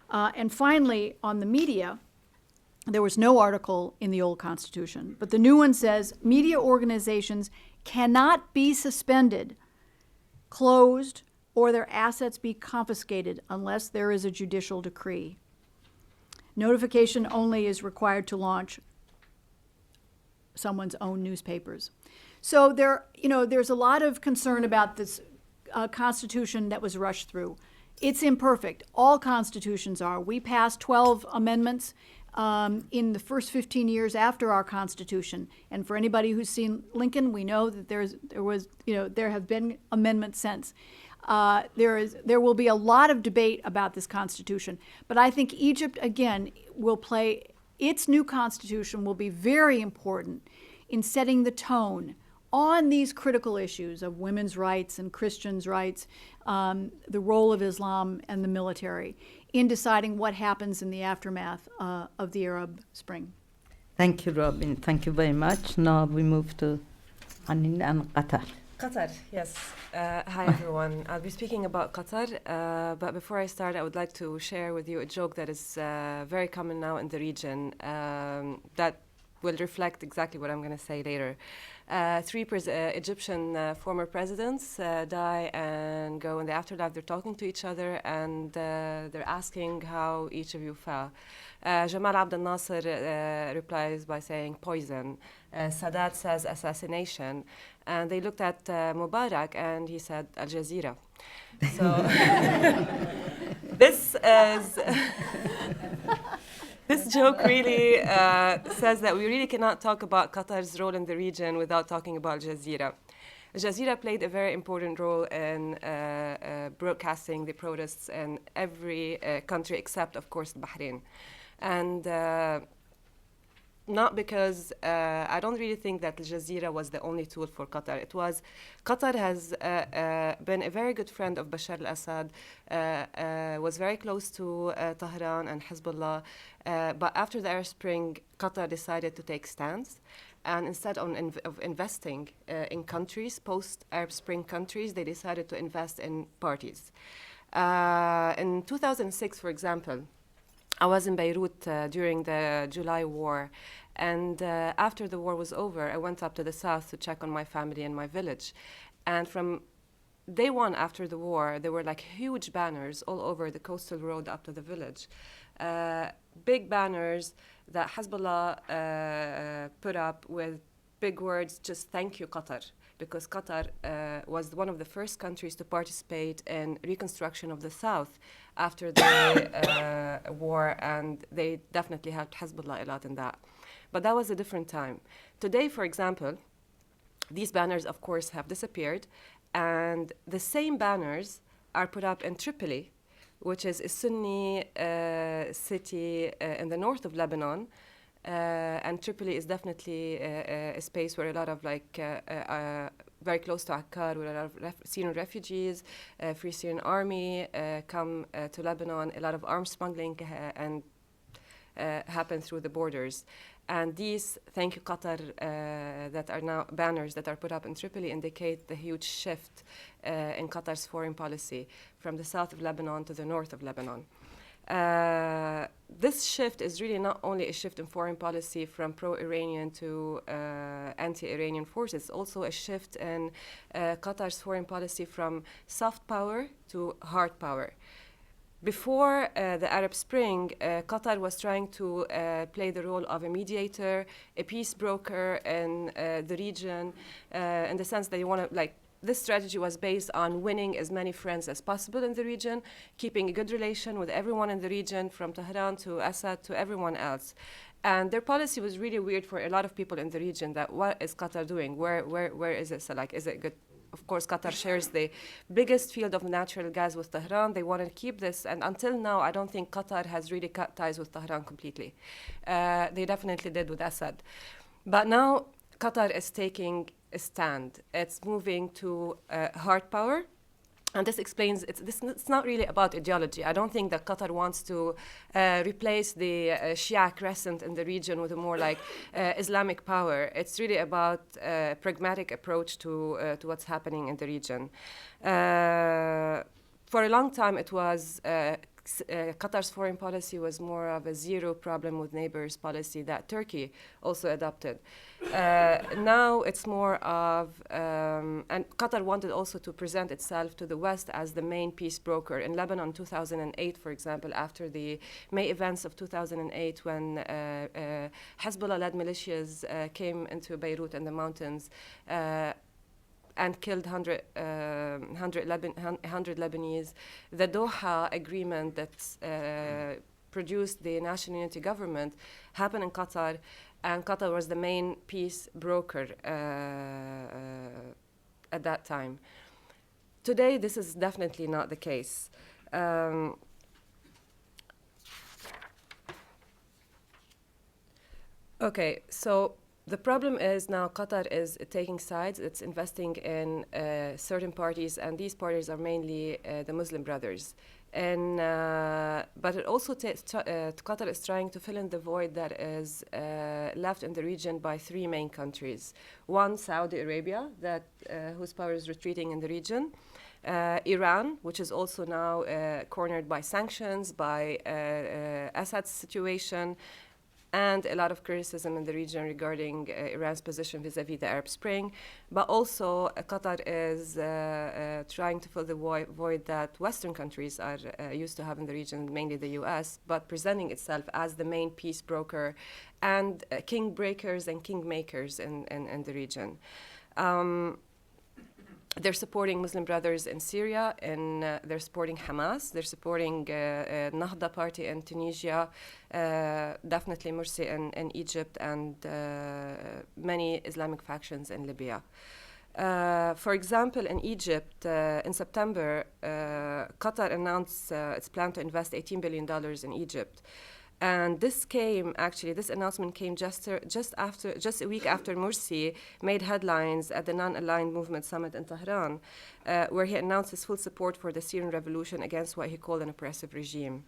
And finally, on the media, there was no article in the old Constitution, but the new one says media organizations cannot be suspended, closed, or their assets be confiscated unless there is a judicial decree. Notification only is required to launch someone's own newspapers. So there's a lot of concern about this Constitution that was rushed through. It's imperfect. All constitutions are. We passed 12 amendments in the first 15 years after our Constitution. And for anybody who's seen Lincoln, we know that there have been amendments since. There will be a lot of debate about this Constitution. But I think Egypt, again, its new Constitution will be very important in setting the tone on these critical issues of women's rights and Christians' rights, the role of Islam and the military, in deciding what happens in the aftermath of the Arab Spring. Thank you, Robin. Thank you very much. Now we move to Anin and Qatar. Qatar, yes. Hi, everyone. I'll be speaking about Qatar, but before I start, I would like to share with you a joke that is very common now in the region that will reflect exactly what I'm going to say later. Three Egyptian former presidents die and go in the afterlife. They're talking to each other and they're asking how each of you fell. Jamal Abdel Nasser replies by saying poison. Sadat says assassination. And they looked at Mubarak and he said Al Jazeera. So this is... This joke really says that we really cannot talk about Qatar's role in the region without talking about Al Jazeera. Al Jazeera played a very important role in broadcasting the protests in every country except, of course, Bahrain. And not because I don't really think that Al Jazeera was the only tool for Qatar. Qatar has been a very good friend of Bashar al-Assad, was very close to Tehran and Hezbollah. But after the Arab Spring, Qatar decided to take stands. And instead of investing in countries, post-Arab Spring countries, they decided to invest in parties. In 2006, for example, I was in Beirut during the July war, and after the war was over, I went up to the south to check on my family and my village. And from day one after the war, there were like huge banners all over the coastal road up to the village. Big banners that Hezbollah put up with big words, just thank you, Qatar. Because Qatar was one of the first countries to participate in reconstruction of the South after the war, and they definitely helped Hezbollah a lot in that. But that was a different time. Today, for example, these banners, of course, have disappeared, and the same banners are put up in Tripoli, which is a Sunni city in the north of Lebanon. And Tripoli is definitely a space where a lot of very close to Akkar, where a lot of Syrian refugees, Free Syrian Army come to Lebanon. A lot of arms smuggling and happen through the borders. And these, thank you Qatar, that are now banners that are put up in Tripoli indicate the huge shift in Qatar's foreign policy from the south of Lebanon to the north of Lebanon. This shift is really not only a shift in foreign policy from pro-Iranian to anti-Iranian forces, it's also a shift in Qatar's foreign policy from soft power to hard power. Before the Arab Spring, Qatar was trying to play the role of a mediator, a peace broker in the region, in the sense that you want to this strategy was based on winning as many friends as possible in the region, keeping a good relation with everyone in the region, from Tehran to Assad to everyone else. And their policy was really weird for a lot of people in the region, that what is Qatar doing? Where is it? So like, is it good? Of course, Qatar shares the biggest field of natural gas with Tehran. They want to keep this. And until now, I don't think Qatar has really cut ties with Tehran completely. They definitely did with Assad. But now Qatar is taking a stand. It's moving to hard power. And this explains, it's not really about ideology. I don't think that Qatar wants to replace the Shia crescent in the region with a more like Islamic power. It's really about a pragmatic approach to what's happening in the region. For a long time, it was Qatar's foreign policy was more of a zero problem with neighbors policy that Turkey also adopted. Now it's more of, and Qatar wanted also to present itself to the West as the main peace broker. In Lebanon, 2008, for example, after the May events of 2008, when Hezbollah-led militias came into Beirut and the mountains, and killed 100 Lebanese. The Doha agreement that produced the national unity government happened in Qatar, and Qatar was the main peace broker at that time. Today, this is definitely not the case. Okay, so the problem is now Qatar is taking sides. It's investing in certain parties, and these parties are mainly the Muslim Brothers. And but it also Qatar is trying to fill in the void that is left in the region by three main countries. One, Saudi Arabia, that whose power is retreating in the region. Iran, which is also now cornered by sanctions, by Assad's situation, and a lot of criticism in the region regarding Iran's position vis-à-vis the Arab Spring. But also, Qatar is trying to fill the void that Western countries are used to have in the region, mainly the US, but presenting itself as the main peace broker and king breakers and king makers in the region. They're supporting Muslim Brothers in Syria, and they're supporting Hamas. They're supporting Nahda party in Tunisia, definitely Morsi in Egypt, and many Islamic factions in Libya. For example, in Egypt, in September, Qatar announced its plan to invest $18 billion in Egypt. And this announcement came just a week after Morsi made headlines at the Non-Aligned Movement Summit in Tehran, where he announced his full support for the Syrian revolution against what he called an oppressive regime.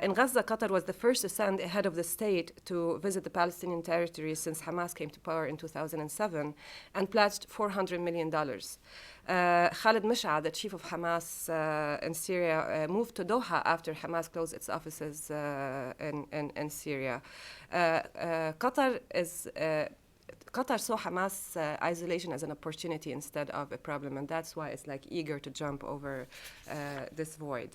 In Gaza, Qatar was the first to send a head of the state to visit the Palestinian territories since Hamas came to power in 2007 and pledged $400 million. Khalid Mish'ad, the chief of Hamas in Syria, moved to Doha after Hamas closed its offices in Syria. Qatar saw Hamas isolation as an opportunity instead of a problem, and that's why it's like eager to jump over this void.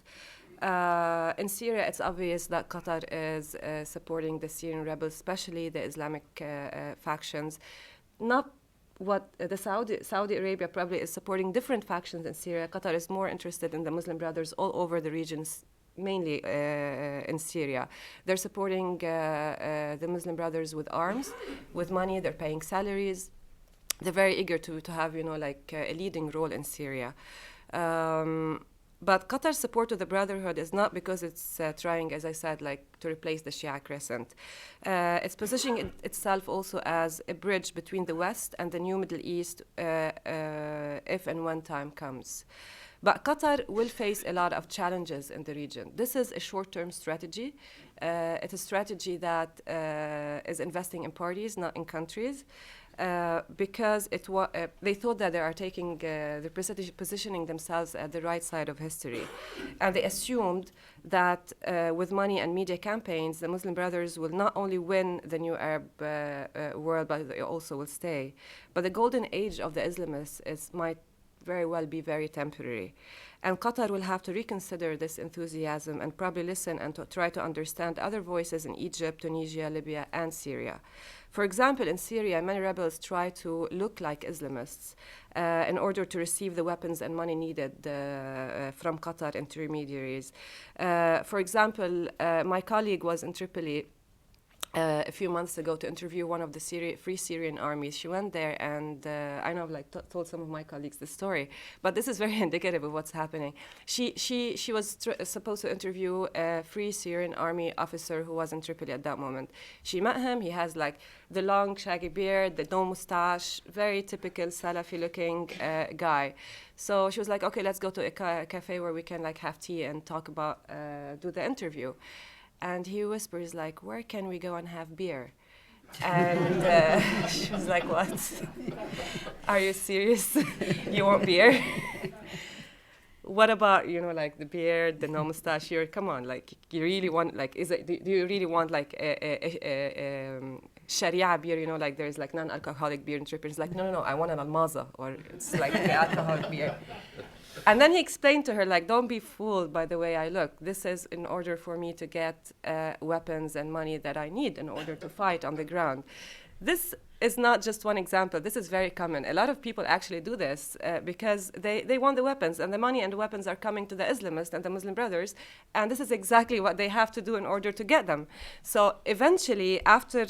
In Syria, it's obvious that Qatar is supporting the Syrian rebels, especially the Islamic factions. Not what the Saudi Arabia probably is supporting different factions in Syria. Qatar is more interested in the Muslim Brothers all over the regions, mainly in Syria. They're supporting the Muslim Brothers with arms, with money. They're paying salaries. They're very eager to have, a leading role in Syria. But Qatar's support to the Brotherhood is not because it's trying, as I said, to replace the Shia crescent. It's positioning itself also as a bridge between the West and the new Middle East if and when time comes. But Qatar will face a lot of challenges in the region. This is a short-term strategy. It's a strategy that is investing in parties, not in countries. Because they thought that they are they're positioning themselves at the right side of history. And they assumed that with money and media campaigns, the Muslim Brothers will not only win the new Arab world, but they also will stay. But the golden age of the Islamists might very well be very temporary. And Qatar will have to reconsider this enthusiasm and probably listen and to try to understand other voices in Egypt, Tunisia, Libya, and Syria. For example, in Syria, many rebels try to look like Islamists in order to receive the weapons and money needed from Qatar intermediaries. For example, my colleague was in Tripoli a few months ago to interview one of the Free Syrian armies. She went there, and I know I've told some of my colleagues this story, but this is very indicative of what's happening. She was supposed to interview a Free Syrian army officer who was in Tripoli at that moment. She met him. He has like the long shaggy beard, the no mustache, very typical Salafi-looking guy. So she was like, okay, let's go to a cafe where we can like have tea and talk about, do the interview. And he whispers like, where can we go and have beer? And she was like, what? Are you serious? You want beer? What about, you know, like the beard, the no mustache here? Come on, like, you really want, like, do you really want like a Sharia beer, you know, like there's like non-alcoholic beer in Tripoli? It's like, no, I want an Almaza, or it's like the alcoholic beer. And then he explained to her, like, don't be fooled by the way I look. This is in order for me to get weapons and money that I need in order to fight on the ground. This is not just one example. This is very common. A lot of people actually do this because they want the weapons, and the money and the weapons are coming to the Islamists and the Muslim Brothers, and this is exactly what they have to do in order to get them. So eventually, after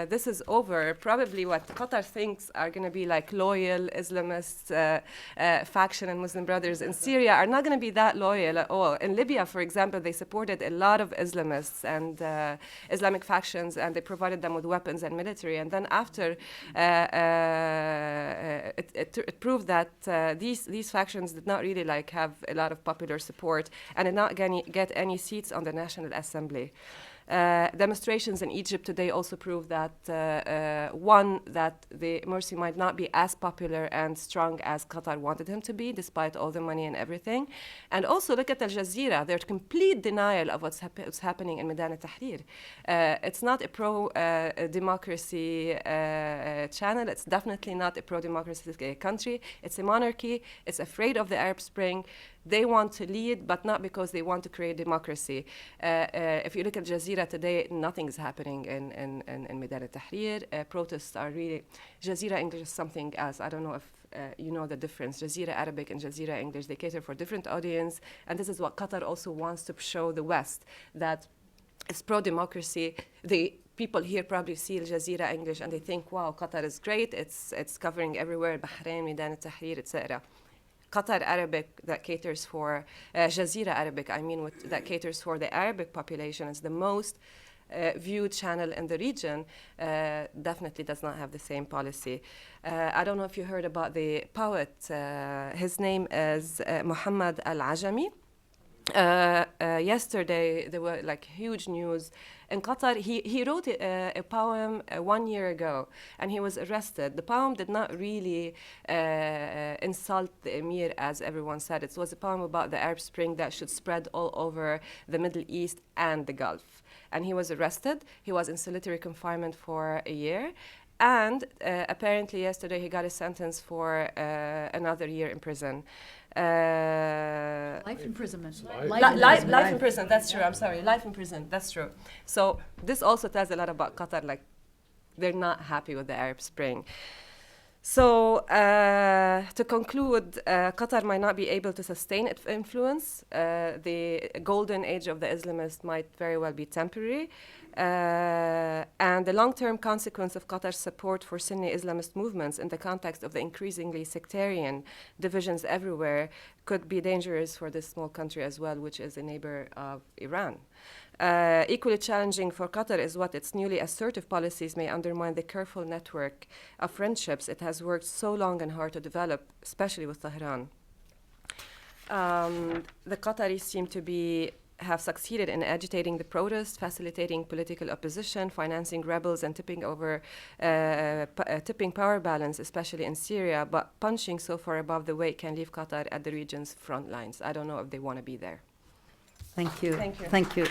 this is over, probably what Qatar thinks are going to be like loyal Islamist faction and Muslim Brothers in Syria are not going to be that loyal at all. In Libya, for example, they supported a lot of Islamists and Islamic factions, and they provided them with weapons and military. And then after it proved that these factions did not really like have a lot of popular support and did not get any seats on the National Assembly. Demonstrations in Egypt today also prove that, one, that the Morsi might not be as popular and strong as Qatar wanted him to be, despite all the money and everything. And also look at Al Jazeera, their complete denial of what's happening in Maidan al-Tahrir. It's not a pro-democracy channel. It's definitely not a pro-democracy country. It's a monarchy. It's afraid of the Arab Spring. They want to lead, but not because they want to create democracy. If you look at Jazeera today, nothing is happening in Maidan al-Tahrir. Protests are really... Jazeera English is something else. I don't know if you know the difference. Jazeera Arabic and Jazeera English, they cater for different audience. And this is what Qatar also wants to show the West, that it's pro-democracy. The people here probably see Al Jazeera English and they think, wow, Qatar is great. It's covering everywhere, Bahrain, Maidan al-Tahrir, etc. Qatar Arabic, that caters for Jazeera Arabic, that caters for the Arabic population, is the most viewed channel in the region, definitely does not have the same policy. I don't know if you heard about the poet. His name is Muhammad Al-Ajami. Yesterday, there were like huge news. In Qatar, he wrote a poem 1 year ago, and he was arrested. The poem did not really insult the emir, as everyone said. It was a poem about the Arab Spring that should spread all over the Middle East and the Gulf. And he was arrested. He was in solitary confinement for a year. And apparently yesterday he got a sentence for another year in prison. Life imprisonment. Life in prison, that's true. I'm sorry, life in prison, that's true. So this also tells a lot about Qatar, like they're not happy with the Arab Spring. So to conclude, Qatar might not be able to sustain its influence. The golden age of the Islamists might very well be temporary. And the long-term consequence of Qatar's support for Sunni Islamist movements in the context of the increasingly sectarian divisions everywhere could be dangerous for this small country as well, which is a neighbor of Iran. Equally challenging for Qatar is what its newly assertive policies may undermine the careful network of friendships it has worked so long and hard to develop, especially with Tehran. The Qataris seem to have succeeded in agitating the protests, facilitating political opposition, financing rebels, and tipping power balance, especially in Syria, but punching so far above the weight can leave Qatar at the region's front lines. I don't know if they want to be there. Thank you. Thank you. Thank you.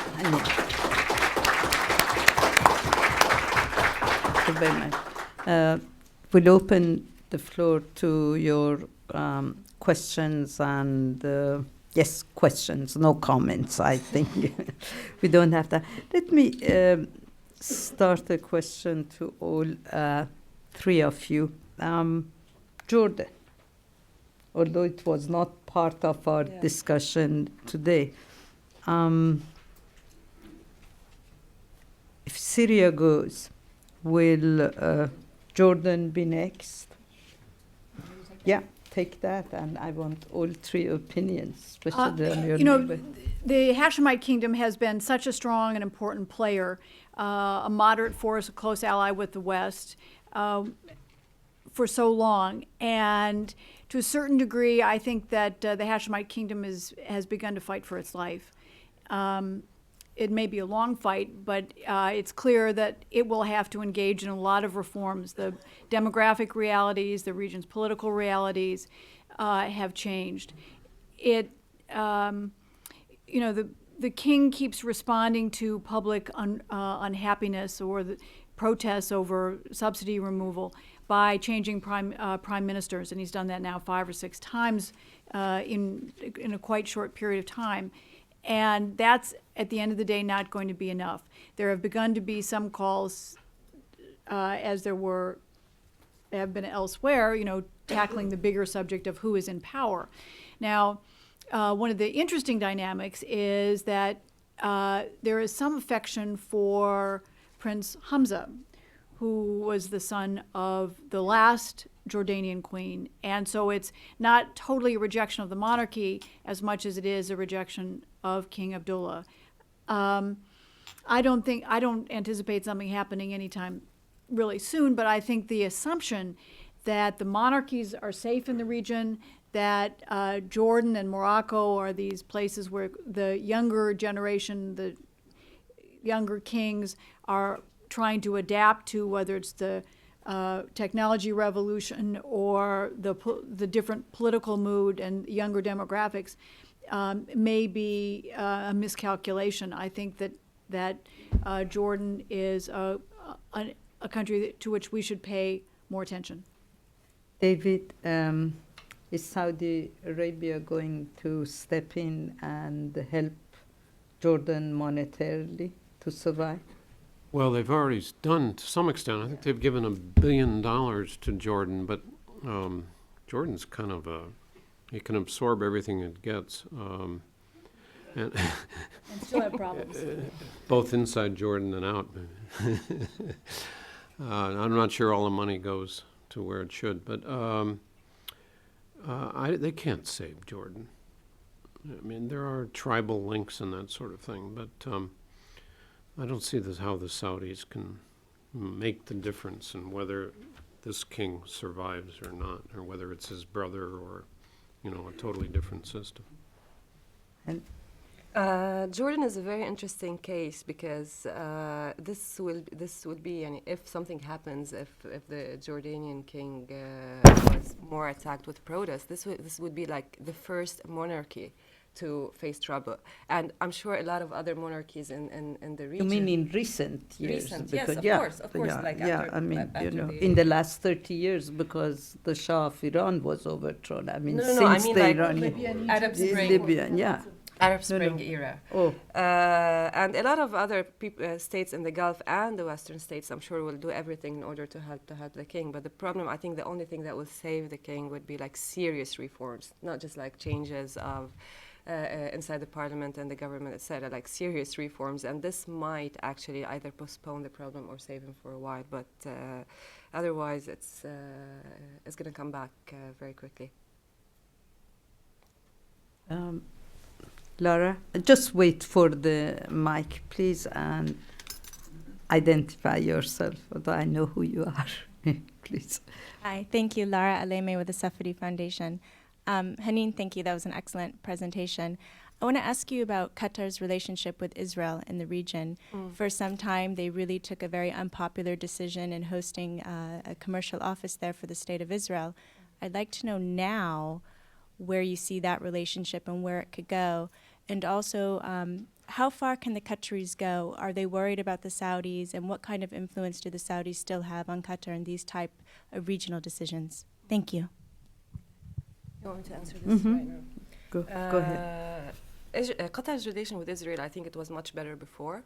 Thank you very much. We'll open the floor to your questions and yes, questions, no comments. I think we don't have that. Let me start a question to all three of you. Jordan, although it was not part of our discussion today, if Syria goes, will Jordan be next? Yeah, take that, and I want all three opinions, especially on your neighbor. The Hashemite kingdom has been such a strong and important player, a moderate force, a close ally with the West, for so long. And to a certain degree, I think that the Hashemite kingdom has begun to fight for its life. It may be a long fight, but it's clear that it will have to engage in a lot of reforms. The demographic realities, the region's political realities have changed. The king keeps responding to public unhappiness or the protests over subsidy removal by changing prime ministers, and he's done that now 5 or 6 times in a quite short period of time. And that's, at the end of the day, not going to be enough. There have begun to be some calls, as there have been elsewhere, tackling the bigger subject of who is in power. Now, one of the interesting dynamics is that there is some affection for Prince Hamza, who was the son of the last Jordanian queen. And so it's not totally a rejection of the monarchy as much as it is a rejection of King Abdullah. I don't anticipate something happening anytime really soon, but I think the assumption that the monarchies are safe in the region, that Jordan and Morocco are these places where the younger generation, the younger kings are trying to adapt to, whether it's the technology revolution or the different political mood and younger demographics, may be a miscalculation. I think that Jordan is a country to which we should pay more attention. David, is Saudi Arabia going to step in and help Jordan monetarily to survive? Well, they've already done to some extent. I think they've given $1 billion to Jordan, but Jordan's kind of it can absorb everything it gets. And still have problems. Both inside Jordan and out. I'm not sure all the money goes to where it should, but they can't save Jordan. I mean, there are tribal links and that sort of thing, but I don't see how the Saudis can make the difference in whether this king survives or not, or whether it's his brother or, a totally different system. And Jordan is a very interesting case because this would be, and if something happens, if the Jordanian king was more attacked with protest, this would be like the first monarchy to face trouble. And I'm sure a lot of other monarchies in the region. you mean in recent years? Recent, Because, yes, of course. Yeah, Like yeah. after, I mean, after in the last 30 years, because the Shah of Iran was overthrown. I mean, No, since I mean the like Iranian Arab Spring. Libya, yeah. Arab Spring era. Oh, And a lot of other states in the Gulf and the Western states, I'm sure, will do everything in order to help the king. But the problem, I think the only thing that will save the king would be like serious reforms, not just like changes of inside the parliament and the government, etc., like serious reforms. And this might actually either postpone the problem or save him for a while. But otherwise, it's going to come back very quickly. Laura, just wait for the mic, please, and identify yourself, although I know who you are. Please. Hi, thank you, Lara Aleme with the Safadi Foundation. Haneen, thank you. That was an excellent presentation. I want to ask you about Qatar's relationship with Israel in the region. For some time, they really took a very unpopular decision in hosting a commercial office there for the State of Israel. I'd like to know now where you see that relationship and where it could go. And also, how far can the Qataris go? Are they worried about the Saudis? And what kind of influence do the Saudis still have on Qatar in these type of regional decisions? Thank you. You want me to answer this right now? Go ahead. Qatar's relation with Israel, I think it was much better before.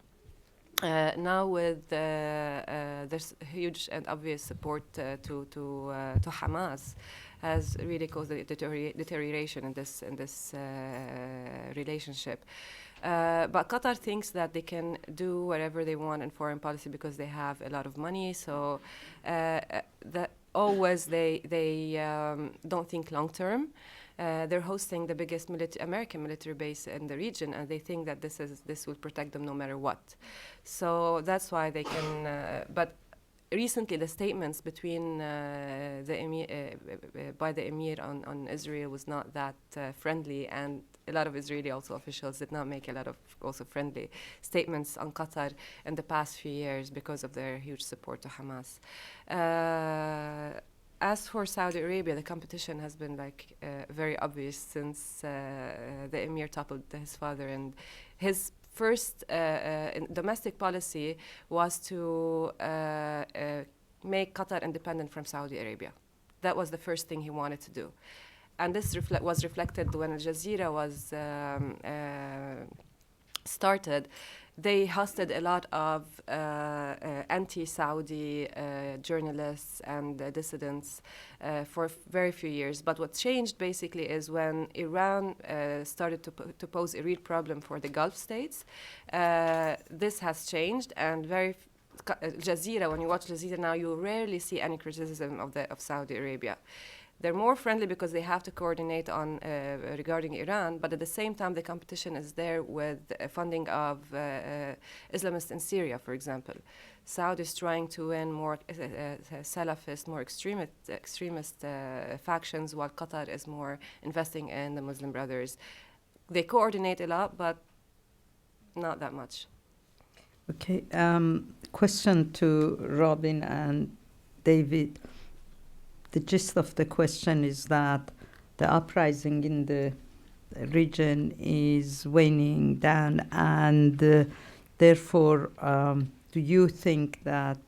Now with there's huge and obvious support to Hamas has really caused a deterioration in this relationship. But Qatar thinks that they can do whatever they want in foreign policy because they have a lot of money. So that always they don't think long term. They're hosting the biggest American military base in the region, and they think that this will protect them no matter what. So that's why they can. But recently, the statements between the emir, by the emir on Israel was not that friendly, and a lot of Israeli also officials did not make a lot of also friendly statements on Qatar in the past few years because of their huge support to Hamas. As for Saudi Arabia, the competition has been very obvious since the emir toppled his father, and his first domestic policy was to make Qatar independent from Saudi Arabia. That was the first thing he wanted to do. And this was reflected when Al Jazeera was started. They hosted a lot of anti-Saudi journalists and dissidents for very few years. But what changed basically is when Iran started to pose a real problem for the Gulf states. This has changed, and Al Jazeera, when you watch Al Jazeera now, you rarely see any criticism of Saudi Arabia. They're more friendly because they have to coordinate on regarding Iran, but at the same time, the competition is there with funding of Islamists in Syria, for example. Saudi is trying to win more Salafist, more extremist factions, while Qatar is more investing in the Muslim Brothers. They coordinate a lot, but not that much. Okay. Question to Robin and David. The gist of the question is that the uprising in the region is waning down, and therefore, do you think that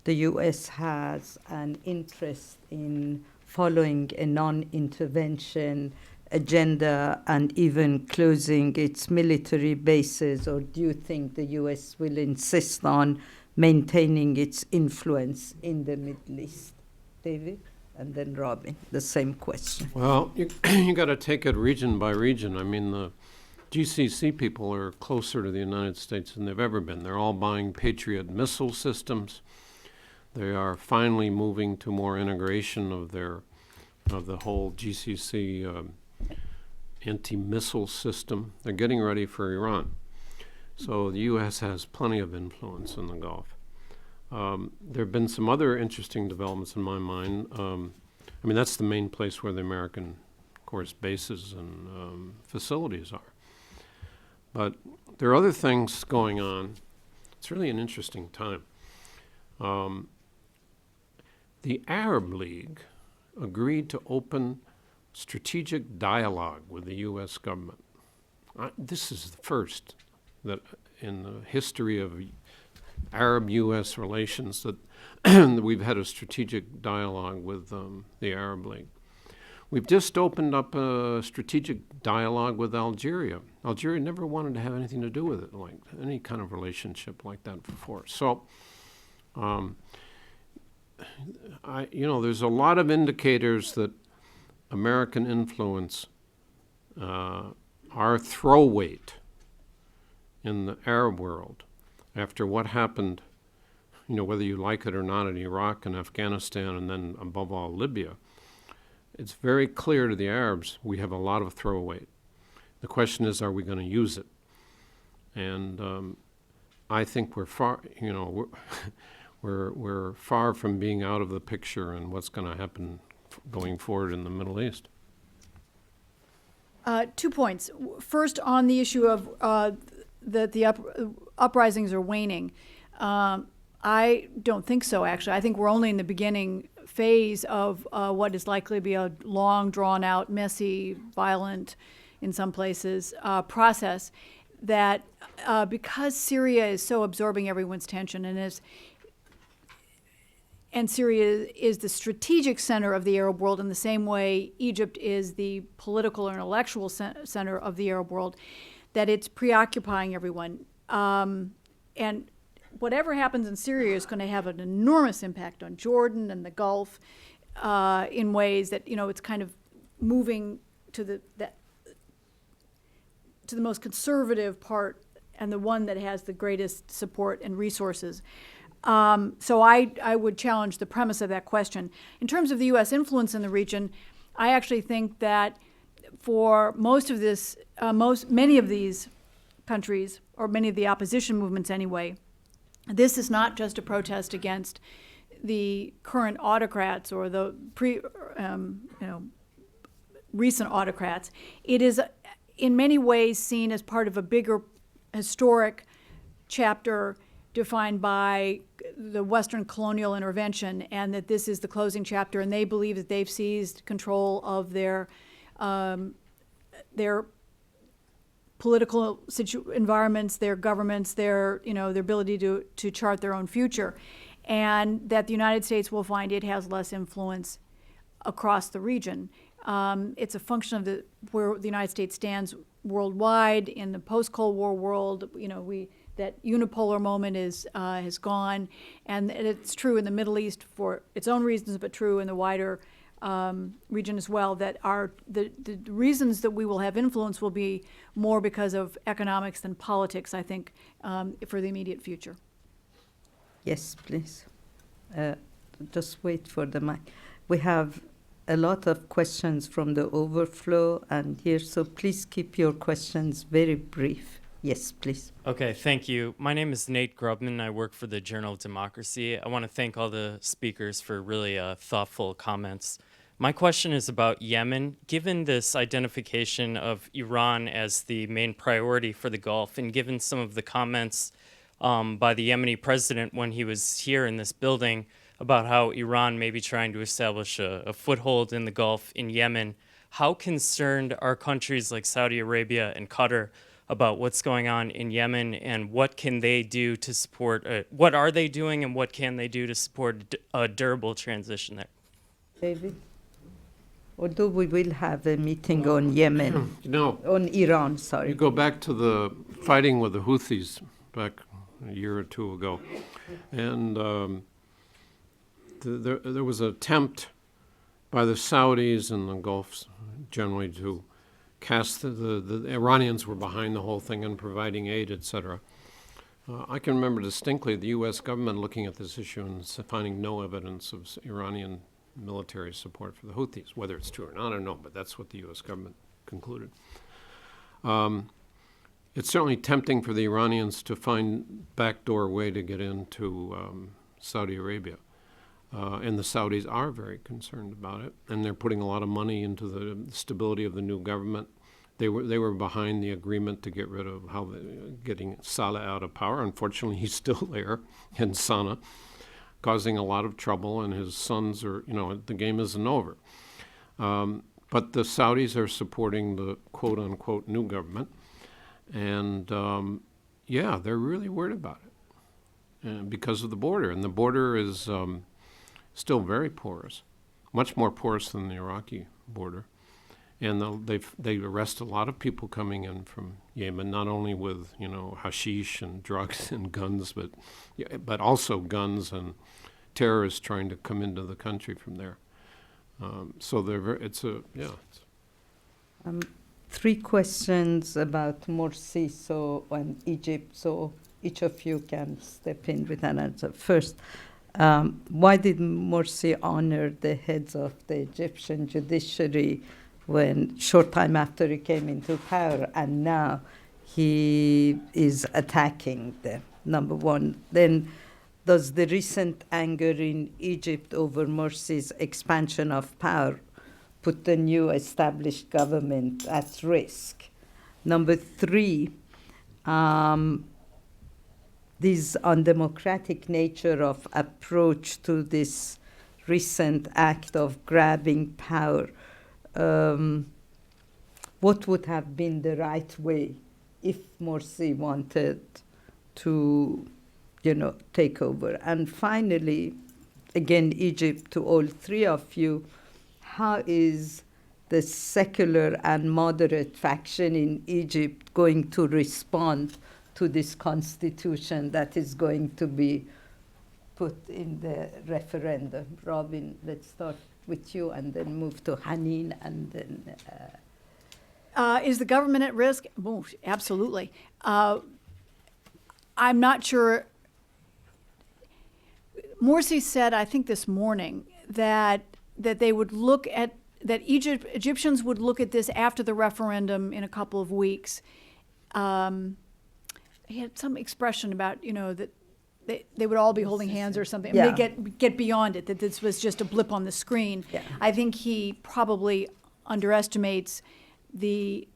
the U.S. has an interest in following a non-intervention agenda and even closing its military bases, or do you think the U.S. will insist on maintaining its influence in the Middle East? David? And then Robin, the same question. Well, you got to take it region by region. I mean, the GCC people are closer to the United States than they've ever been. They're all buying Patriot missile systems. They are finally moving to more integration of the whole GCC anti-missile system. They're getting ready for Iran. So the U.S. has plenty of influence in the Gulf. There have been some other interesting developments in my mind. I mean, that's the main place where the American, of course, bases and facilities are. But there are other things going on. It's really an interesting time. The Arab League agreed to open strategic dialogue with the U.S. government. This is the first that in the history of Arab-U.S. relations that we've had a strategic dialogue with the Arab League. We've just opened up a strategic dialogue with Algeria. Algeria never wanted to have anything to do with it, like any kind of relationship like that before. So, there's a lot of indicators that American influence are throwaweight in the Arab world. After what happened, whether you like it or not, in Iraq and Afghanistan, and then above all Libya, it's very clear to the Arabs we have a lot of throwaweight. The question is, are we going to use it? And I think we're far, we're far from being out of the picture and what's going to happen going forward in the Middle East. 2 points. First, on the issue of that the uprisings are waning. I don't think so, actually. I think we're only in the beginning phase of what is likely to be a long, drawn-out, messy, violent, in some places, process that because Syria is so absorbing everyone's attention and is and Syria is the strategic center of the Arab world in the same way Egypt is the political or intellectual center of the Arab world, that it's preoccupying everyone. And whatever happens in Syria is going to have an enormous impact on Jordan and the Gulf in ways that, it's kind of moving to the most conservative part and the one that has the greatest support and resources. So I would challenge the premise of that question. In terms of the U.S. influence in the region, I actually think that for most of this, many of these countries, or many of the opposition movements anyway, this is not just a protest against the current autocrats or the recent autocrats. It is in many ways seen as part of a bigger historic chapter defined by the Western colonial intervention, and that this is the closing chapter, and they believe that they've seized control of their political environments, their governments, their ability to chart their own future, and that the United States will find it has less influence across the region. It's a function of where the United States stands worldwide in the post-Cold War world. That unipolar moment has gone, and it's true in the Middle East for its own reasons, but true in the wider region as well, that the reasons that we will have influence will be more because of economics than politics, I think, for the immediate future. Yes, please. Just wait for the mic. We have a lot of questions from the overflow and here, so please keep your questions very brief. Yes, please. Okay, thank you. My name is Nate Grubman. I work for the Journal of Democracy. I want to thank all the speakers for really thoughtful comments. My question is about Yemen. Given this identification of Iran as the main priority for the Gulf, and given some of the comments by the Yemeni president when he was here in this building about how Iran may be trying to establish a foothold in the Gulf in Yemen, how concerned are countries like Saudi Arabia and Qatar about what's going on in Yemen, and what can they do to support, what are they doing and what can they do to support a durable transition there? David? Although we will have a meeting on Yemen, on Iran, sorry. You go back to the fighting with the Houthis back a year or two ago, and there was an attempt by the Saudis and the Gulf generally to cast the Iranians were behind the whole thing and providing aid, etc. I can remember distinctly the U.S. government looking at this issue and finding no evidence of Iranian military support for the Houthis. Whether it's true or not, I don't know, but that's what the U.S. government concluded. It's certainly tempting for the Iranians to find backdoor way to get into Saudi Arabia. And the Saudis are very concerned about it, and they're putting a lot of money into the stability of the new government. They were behind the agreement to get rid of getting Saleh out of power. Unfortunately, he's still there in Sana'a, causing a lot of trouble, and his sons are, the game isn't over. But the Saudis are supporting the quote-unquote new government, and they're really worried about it because of the border, and the border is still very porous, much more porous than the Iraqi border. And they arrest a lot of people coming in from Yemen, not only with hashish and drugs and guns, but also guns and terrorists trying to come into the country from there. So Three questions about Morsi and Egypt, so each of you can step in with an answer. First, why did Morsi honor the heads of the Egyptian judiciary when short time after he came into power, and now he is attacking them? Number one. Then, does the recent anger in Egypt over Morsi's expansion of power put the new established government at risk? Number three, this undemocratic nature of approach to this recent act of grabbing power, what would have been the right way if Morsi wanted to, take over? And finally, again, Egypt, to all three of you, how is the secular and moderate faction in Egypt going to respond to this constitution that is going to be put in the referendum? Robin, let's start with you and then move to Haneen and then... Is the government at risk? Oh, absolutely. I'm not sure. Morsi said, I think this morning, that they would look at, that Egyptians would look at this after the referendum in a couple of weeks. He had some expression about, that they would all be holding hands or something. Yeah. I mean, they get beyond it, that this was just a blip on the screen. Yeah. I think he probably underestimates the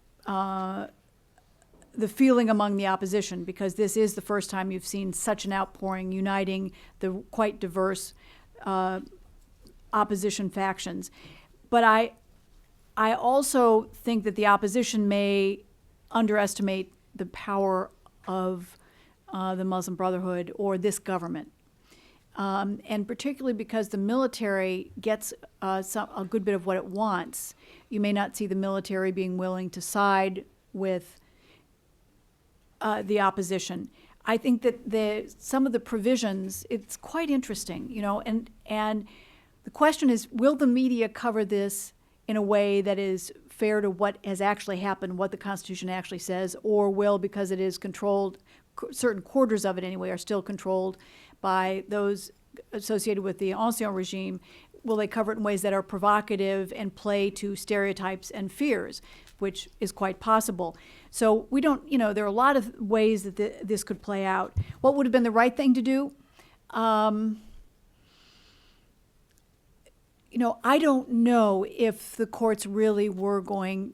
feeling among the opposition, because this is the first time you've seen such an outpouring uniting the quite diverse opposition factions. But I also think that the opposition may underestimate the power of the Muslim Brotherhood or this government. And particularly because the military gets a good bit of what it wants, you may not see the military being willing to side with the opposition. I think that some of the provisions, it's quite interesting, and the question is, will the media cover this in a way that is fair to what has actually happened, what the Constitution actually says, or will, because it is controlled, certain quarters of it anyway, are still controlled by those associated with the ancien regime, will they cover it in ways that are provocative and play to stereotypes and fears, which is quite possible. So we don't, there are a lot of ways that this could play out. What would have been the right thing to do? I don't know if the courts really were going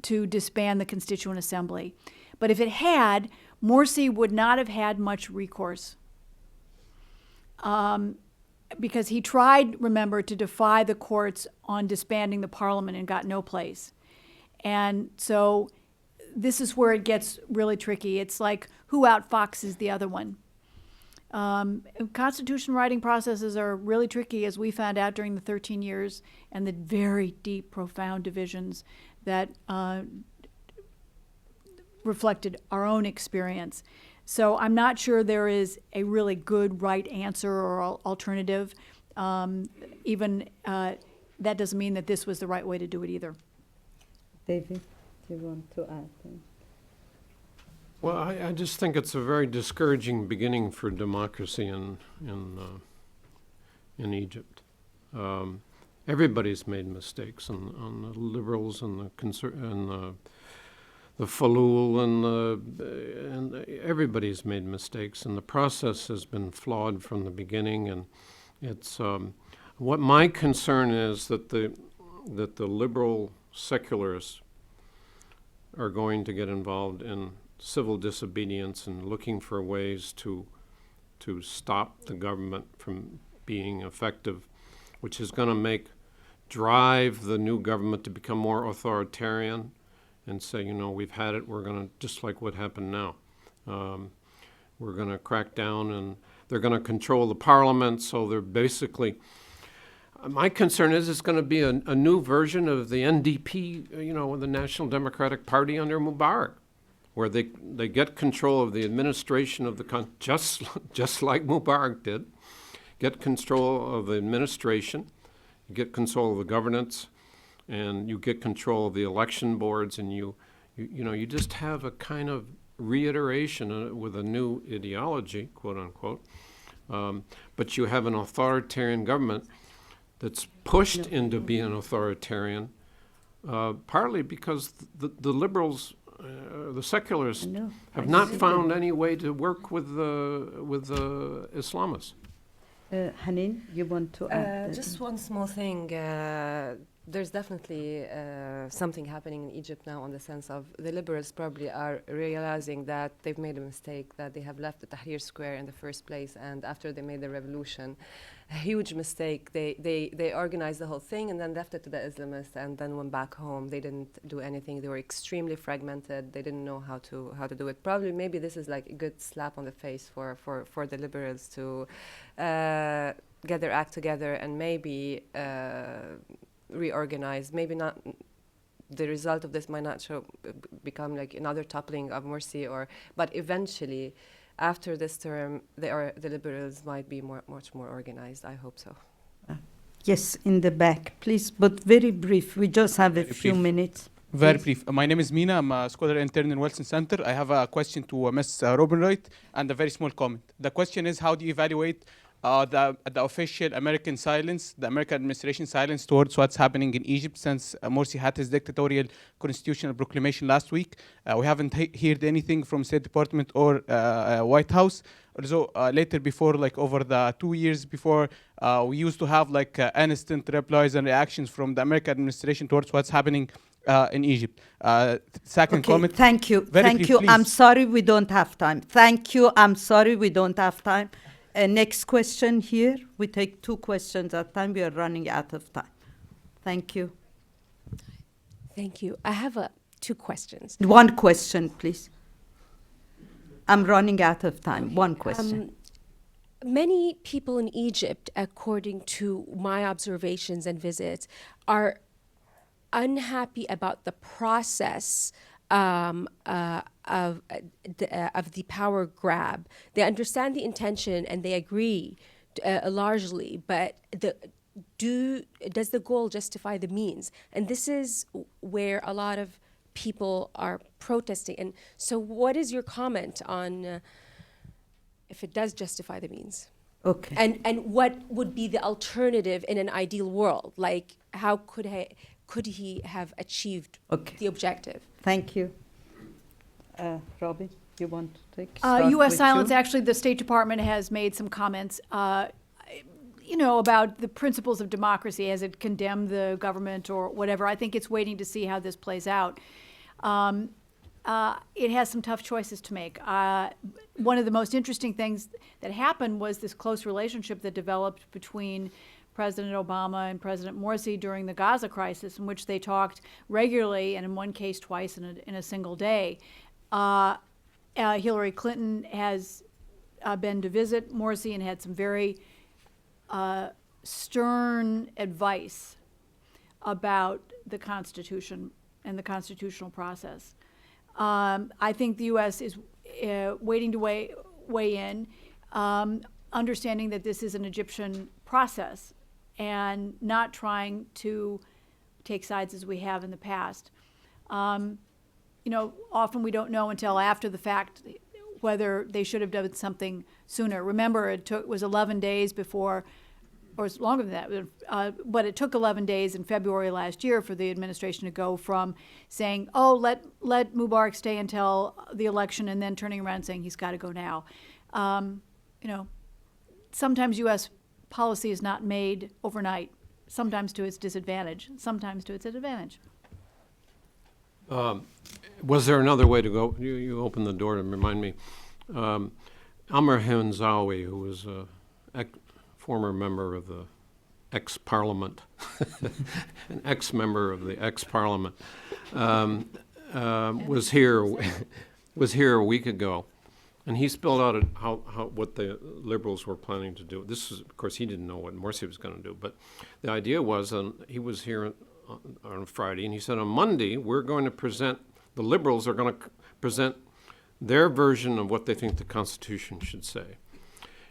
to disband the Constituent Assembly. But if it had, Morsi would not have had much recourse. Because he tried, remember, to defy the courts on disbanding the parliament and got no place. And so this is where it gets really tricky. It's like, who outfoxes the other one? Constitution writing processes are really tricky, as we found out during the 13 years, and the very deep, profound divisions that reflected our own experience. So I'm not sure there is a really good right answer or alternative. Even that doesn't mean that this was the right way to do it either. David, do you want to add? Well, I just think it's a very discouraging beginning for democracy in Egypt. Everybody's made mistakes, on the liberals and the Falul and everybody's made mistakes, and the process has been flawed from the beginning. And it's what my concern is that the liberal secularists are going to get involved in civil disobedience and looking for ways to stop the government from being effective, which is going to drive the new government to become more authoritarian and say, we've had it, we're going to, just like what happened now. We're going to crack down, and they're going to control the parliament, so they're basically, my concern is it's going to be a new version of the NDP, the National Democratic Party under Mubarak, where they get control of the administration of the just like Mubarak did, get control of the administration, get control of the governance, and you get control of the election boards, and you just have a kind of reiteration with a new ideology, quote unquote. But you have an authoritarian government that's pushed into being authoritarian, partly because the liberals, the secularists, have not found any way to work with the Islamists. Haneen, you want to add? Just one small thing. There's definitely something happening in Egypt now, in the sense of the liberals probably are realizing that they've made a mistake, that they have left the Tahrir Square in the first place, and after they made the revolution, a huge mistake. They organized the whole thing and then left it to the Islamists and then went back home. They didn't do anything. They were extremely fragmented. They didn't know how to do it. Probably maybe this is like a good slap on the face for the liberals to get their act together and maybe reorganize. Maybe not. The result of this might not become like another toppling of Morsi, but eventually, after this term, the liberals might be much more organized. I hope so. Yes, in the back, please, but very brief. We just have a few minutes. Very Please. brief. My name is Mina. I'm a scholar intern in Wilson Center. I have a question to Ms. Robinwright and a very small comment. The question is, how do you evaluate the official American silence, the American administration silence towards what's happening in Egypt since Morsi had his dictatorial constitutional proclamation last week? We haven't heard anything from State Department or White House. Although later before, like over the 2 years before, we used to have like instant replies and reactions from the American administration towards what's happening in Egypt. Second comment. Thank you. Very Thank brief, you. please. I'm sorry we don't have time. Thank you. I'm sorry we don't have time. Next question here. We take 2 questions at a time. We are running out of time. Thank you. Thank you. I have 2 questions. 1 question, please. I'm running out of time. 1 question. Many people in Egypt, according to my observations and visits, are unhappy about the process of the power grab. They understand the intention and they agree largely, but does the goal justify the means? And this is where a lot of people are protesting. And so what is your comment on if it does justify the means? Okay. And what would be the alternative in an ideal world? Like, how could he have achieved the objective? Thank you. Robin, you want to take U.S. silence, actually, the State Department has made some comments, about the principles of democracy. Has it condemned the government or whatever? I think it's waiting to see how this plays out. It has some tough choices to make. One of the most interesting things that happened was this close relationship that developed between President Obama and President Morsi during the Gaza crisis, in which they talked regularly, and in one case twice in a single day. Hillary Clinton has been to visit Morsi and had some very stern advice about the Constitution and the constitutional process. I think the U.S. is waiting to weigh in, understanding that this is an Egyptian process and not trying to take sides as we have in the past. Often we don't know until after the fact whether they should have done something sooner. Remember, it was 11 days before, or it's longer than that, but it took 11 days in February last year for the administration to go from saying, oh, let Mubarak stay until the election, and then turning around and saying he's got to go now. Sometimes U.S. policy is not made overnight, sometimes to its disadvantage, sometimes to its advantage. Was there another way to go? You opened the door to remind me. Amr Hamzawi, who was a former member of the ex-parliament, an ex-member of the ex-parliament, was here a week ago, and he spelled out what the liberals were planning to do. This is, of course, he didn't know what Morsi was going to do, but the idea was, he was here on Friday, and he said on Monday the liberals are going to present their version of what they think the Constitution should say,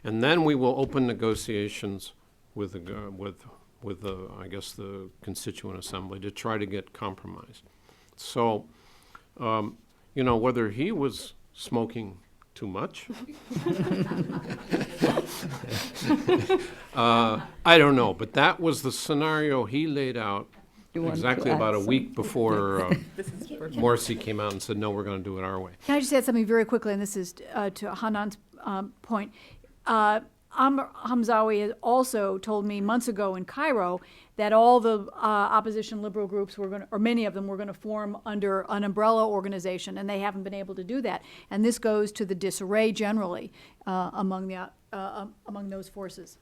and then we will open negotiations with I guess the Constituent Assembly to try to get compromise. So, whether he was smoking too much, I don't know, but that was the scenario he laid out. Exactly about a week before Morsi came out and said, no, we're going to do it our way. Can I just add something very quickly, and this is to Hanan's point. Amr Hamzawi has also told me months ago in Cairo that all the opposition liberal groups were going to, or many of them were going to form under an umbrella organization, and they haven't been able to do that. And this goes to the disarray generally among those forces.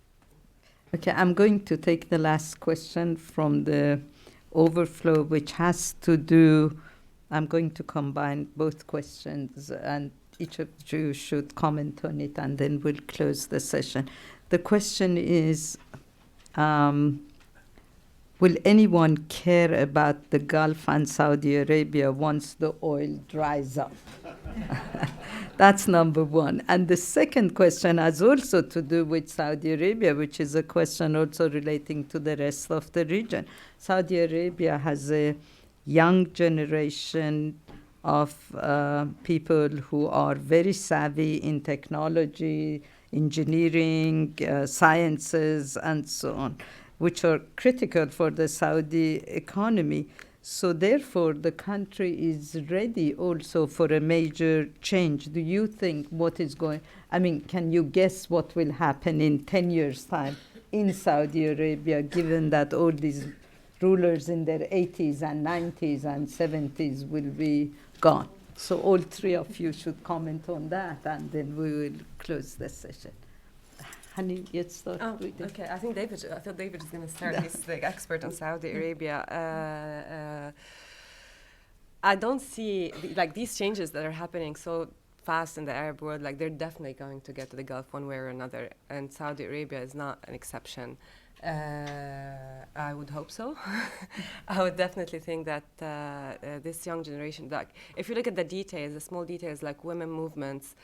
Okay, I'm going to take the last question from the overflow, which has to do, I'm going to combine both questions, and each of you should comment on it, and then we'll close the session. The question is, will anyone care about the Gulf and Saudi Arabia once the oil dries up? That's number one. And the second question has also to do with Saudi Arabia, which is a question also relating to the rest of the region. Saudi Arabia has a young generation of people who are very savvy in technology, engineering, sciences, and so on, which are critical for the Saudi economy. So therefore, the country is ready also for a major change. Do you think what is going, I mean, can you guess what will happen in 10 years' time in Saudi Arabia, given that all these rulers in their 80s and 90s and 70s will be gone? So all three of you should comment on that, and then we will close the session. Honey, let's start with it. Okay, I thought David is going to start. He's the expert on Saudi Arabia. I don't see these changes that are happening so fast in the Arab world. Like, they're definitely going to get to the Gulf one way or another, and Saudi Arabia is not an exception. I would hope so. I would definitely think that this young generation, like, if you look at the details, the small details like women movements,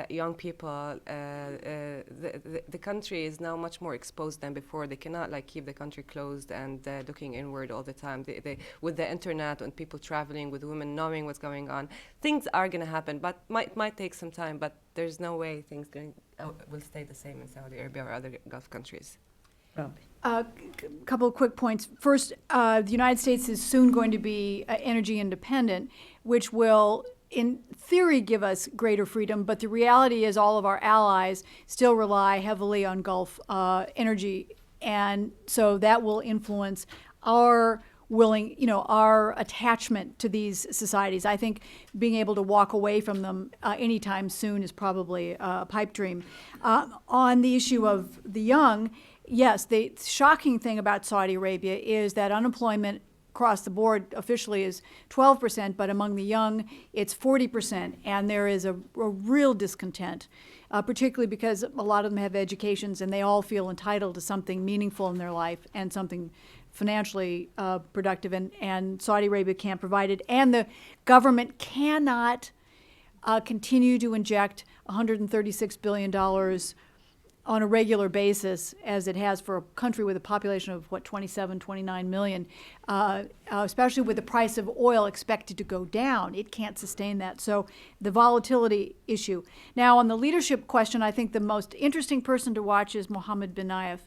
young people, the country is now much more exposed than before. They cannot keep the country closed and looking inward all the time. They with the internet and people traveling, with women knowing what's going on, things are going to happen, but might take some time. But there's no way things will stay the same in Saudi Arabia or other Gulf countries. A couple of quick points. First, the United States is soon going to be energy independent, which will, in theory, give us greater freedom. But the reality is all of our allies still rely heavily on Gulf energy. And so that will influence our our attachment to these societies. I think being able to walk away from them anytime soon is probably a pipe dream. On the issue of the young, yes, the shocking thing about Saudi Arabia is that unemployment across the board officially is 12%, but among the young, it's 40%. And there is a real discontent, particularly because a lot of them have educations and they all feel entitled to something meaningful in their life and something financially productive. And Saudi Arabia can't provide it. And the government cannot continue to inject $136 billion on a regular basis, as it has for a country with a population of, 27, 29 million, especially with the price of oil expected to go down. It can't sustain that. So the volatility issue. Now, on the leadership question, I think the most interesting person to watch is Mohammed bin Nayef,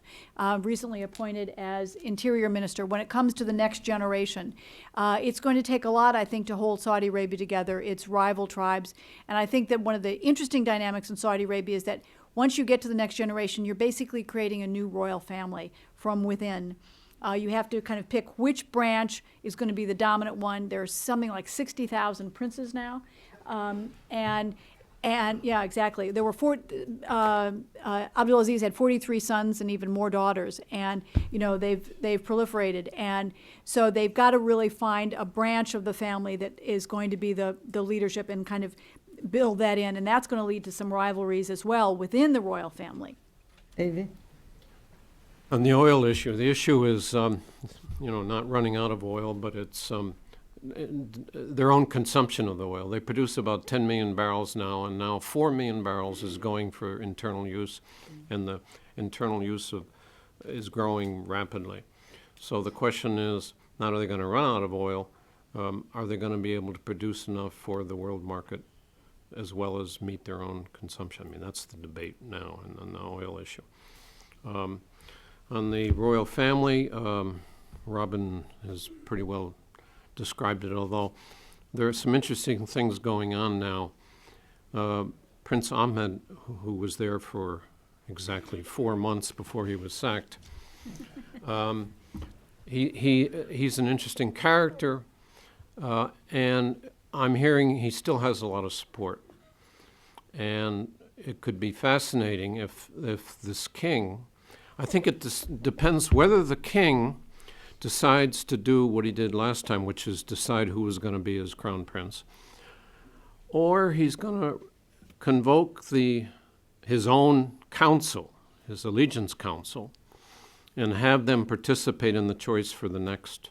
recently appointed as Interior Minister. When it comes to the next generation, it's going to take a lot, I think, to hold Saudi Arabia together, its rival tribes. And I think that one of the interesting dynamics in Saudi Arabia is that once you get to the next generation, you're basically creating a new royal family from within. You have to kind of pick which branch is going to be the dominant one. There's something like 60,000 princes now. And yeah, exactly. There were Abdulaziz had 43 sons and even more daughters. And, they've proliferated. And so they've got to really find a branch of the family that is going to be the leadership and kind of build that in, and that's going to lead to some rivalries as well within the royal family. David? On the oil issue, the issue is, not running out of oil, but it's their own consumption of the oil. They produce about 10 million barrels now, and now 4 million barrels is going for internal use, and the internal use is growing rapidly. So the question is, not are they going to run out of oil, are they going to be able to produce enough for the world market as well as meet their own consumption? I mean, that's the debate now on the oil issue. On the royal family, Robin has pretty well described it, although there are some interesting things going on now. Prince Ahmed, who was there for exactly 4 months before he was sacked, he's an interesting character, and I'm hearing he still has a lot of support. And it could be fascinating if this king, I think it depends whether the king decides to do what he did last time, which is decide who is going to be his crown prince, or he's going to convoke his own council, his allegiance council, and have them participate in the choice for the next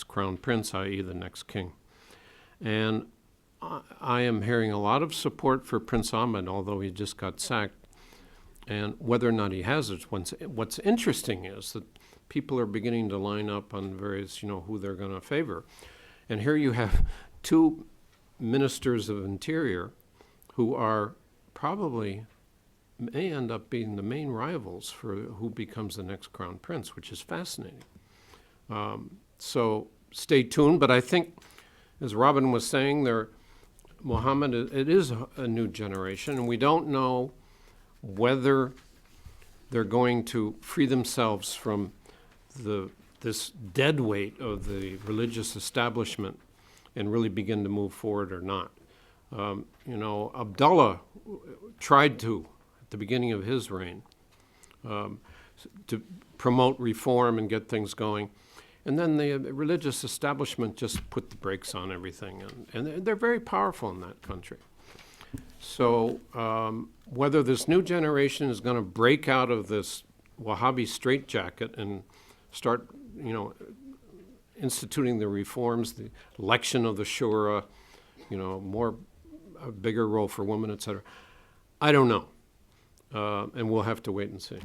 crown prince, i.e. the next king. And I am hearing a lot of support for Prince Ahmed, although he just got sacked. And whether or not he has it, what's interesting is that people are beginning to line up on various, who they're going to favor. And here you have two ministers of interior who are probably may end up being the main rivals for who becomes the next crown prince, which is fascinating. So stay tuned. But I think, as Robin was saying, Mohammed, it is a new generation, and we don't know whether they're going to free themselves from this dead weight of the religious establishment and really begin to move forward or not. Abdullah tried to, at the beginning of his reign, to promote reform and get things going. And then the religious establishment just put the brakes on everything. And they're very powerful in that country. So whether this new generation is going to break out of this Wahhabi straitjacket and start, instituting the reforms, the election of the shura, a bigger role for women, et cetera, I don't know. And we'll have to wait and see.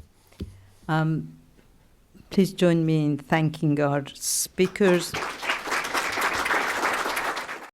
Please join me in thanking our speakers.